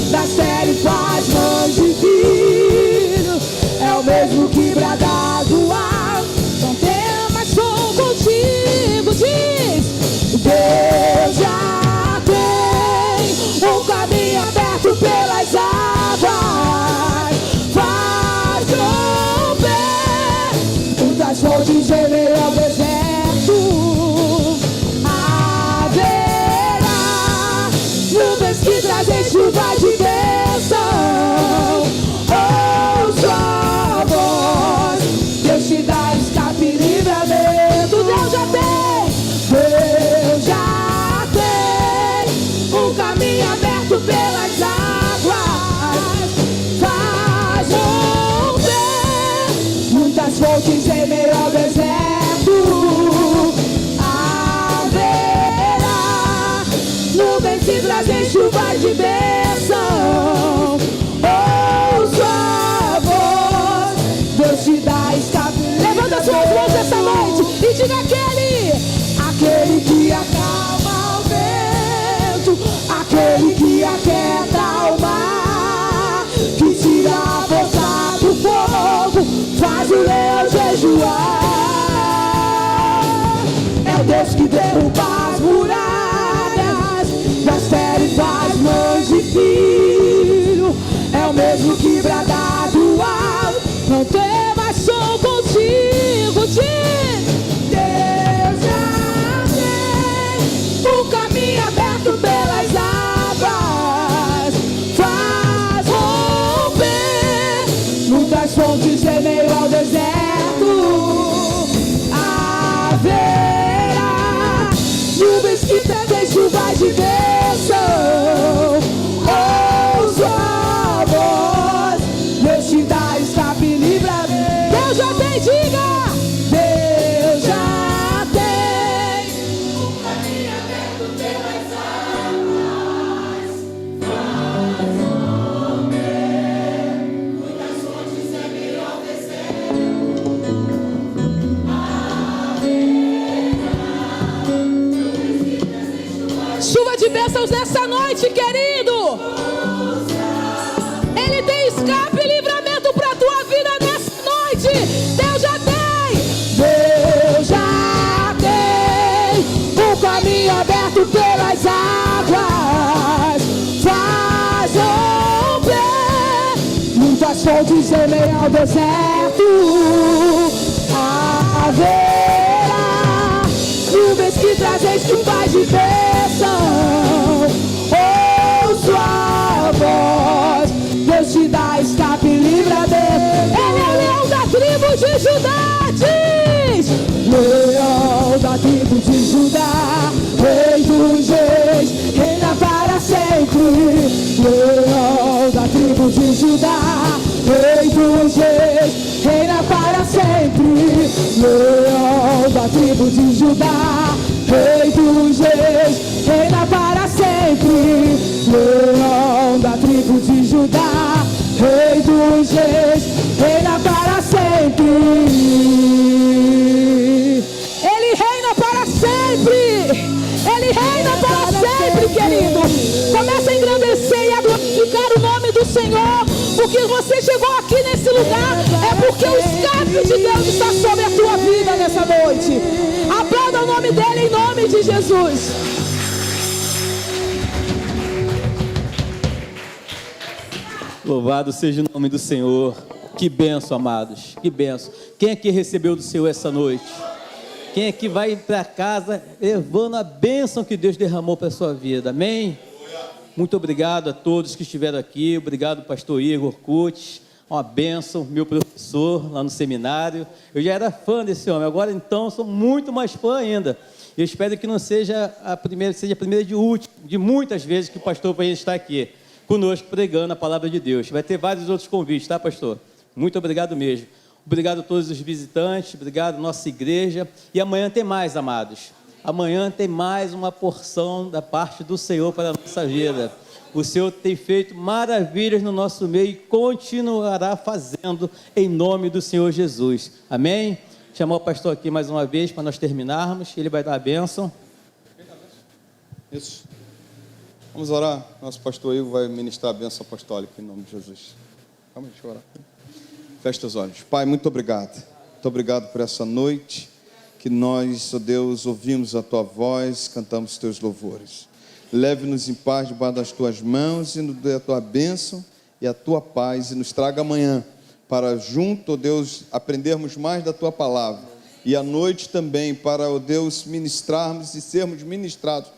das terras faz mãos de filho. É o mesmo que brada do alto, não temas, sou contigo. Diz: Deus já tem um caminho aberto pelas águas, faz romper muitas fontes em meio ao deserto. Haverá nuvens que trazem chuva de bênção. Ouça a voz, Deus te dá escape e livramento. Deus já tem, Deus já tem um caminho aberto pelas águas, faz romper muitas fontes em meio ao deserto. Haverá nuvens que trazem chuva de bênção. Ouça a voz, Deus te dá escape. Levanta suas mãos essa noite e diga: aquele que acalma o vento, aquele que aquieta o mar, que tira a força do fogo, faz o leão jejuar. É o Deus que derruba as muralhas, das terras faz mãos de filho. É o mesmo que brada do alto, não temas, sou contigo. Diz: Deus já tem um caminho aberto pelas águas, faz romper muitas fontes em meio ao deserto. Haverá nuvens que trazem chuva de bênção. Ouça a voz, Deus te dá escape e livramento. Deus já tem, diga! Deus já tem um caminho aberto pelas águas, faz romper muitas fontes em meio ao deserto. Chuva de bênçãos nessa noite, querido. Ele tem escape e livramento para a tua vida nessa noite. Deus já tem. Deus já tem um caminho aberto pelas águas, faz romper muitas fontes em meio ao deserto. Haverá nuvens que trazem chuva de bênção. Ouça a voz, Deus te dá escape e livramento. Ele é o leão da tribo de Judá. Diz: leão da tribo de Judá, rei dos reis, reina para sempre. Leão da tribo de Judá, rei dos reis, reina para sempre. Leão da tribo de Judá, rei dos reis, reina para sempre. Leão da tribo de Judá, rei dos reis, reina para sempre. Ele reina para sempre. Ele reina para sempre, querido. Começa a engrandecer e a glorificar o nome do Senhor. Porque você chegou aqui nesse lugar é porque o escape de Deus está sobre a tua vida nessa noite. Aplauda o nome dele em nome de Jesus. Louvado seja o nome do Senhor. Que bênção, amados. Que bênção. Quem aqui recebeu do Senhor essa noite? Quem aqui vai para casa levando a bênção que Deus derramou para a sua vida? Amém? Muito obrigado a todos que estiveram aqui. Obrigado, pastor Igor Kutz. Uma bênção, meu professor lá no seminário. Eu já era fã desse homem, agora então sou muito mais fã ainda. Eu espero que não seja a primeira, seja a primeira de muitas vezes que o pastor vai estar aqui conosco pregando a palavra de Deus. Vai ter vários outros convites, tá, pastor? Muito obrigado mesmo. Obrigado a todos os visitantes, obrigado à nossa igreja. E amanhã tem mais, amados. Amanhã tem mais uma porção da parte do Senhor para a nossa vida. O Senhor tem feito maravilhas no nosso meio e continuará fazendo em nome do Senhor Jesus. Amém? Chamar o pastor aqui mais uma vez para nós terminarmos. Ele vai dar a bênção. Isso. Vamos orar. Nosso pastor Ivo vai ministrar a bênção apostólica em nome de Jesus. Vamos orar. Feche os olhos. Pai, muito obrigado. Muito obrigado por essa noite que nós, ó Deus, ouvimos a Tua voz, cantamos Teus louvores. Leve-nos em paz debaixo das Tuas mãos e nos dê a Tua bênção e a Tua paz e nos traga amanhã para junto, ó Deus, aprendermos mais da Tua palavra e à noite também para, ó Deus, ministrarmos e sermos ministrados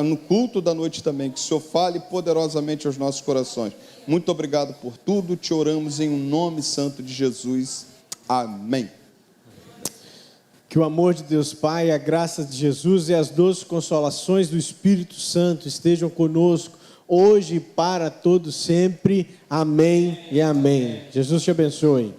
no culto da noite também, que o Senhor fale poderosamente aos nossos corações. Muito obrigado por tudo, te oramos em um nome santo de Jesus. Amém. Que o amor de Deus Pai, a graça de Jesus e as doces consolações do Espírito Santo estejam conosco hoje e para todos sempre. Amém e amém. Jesus te abençoe.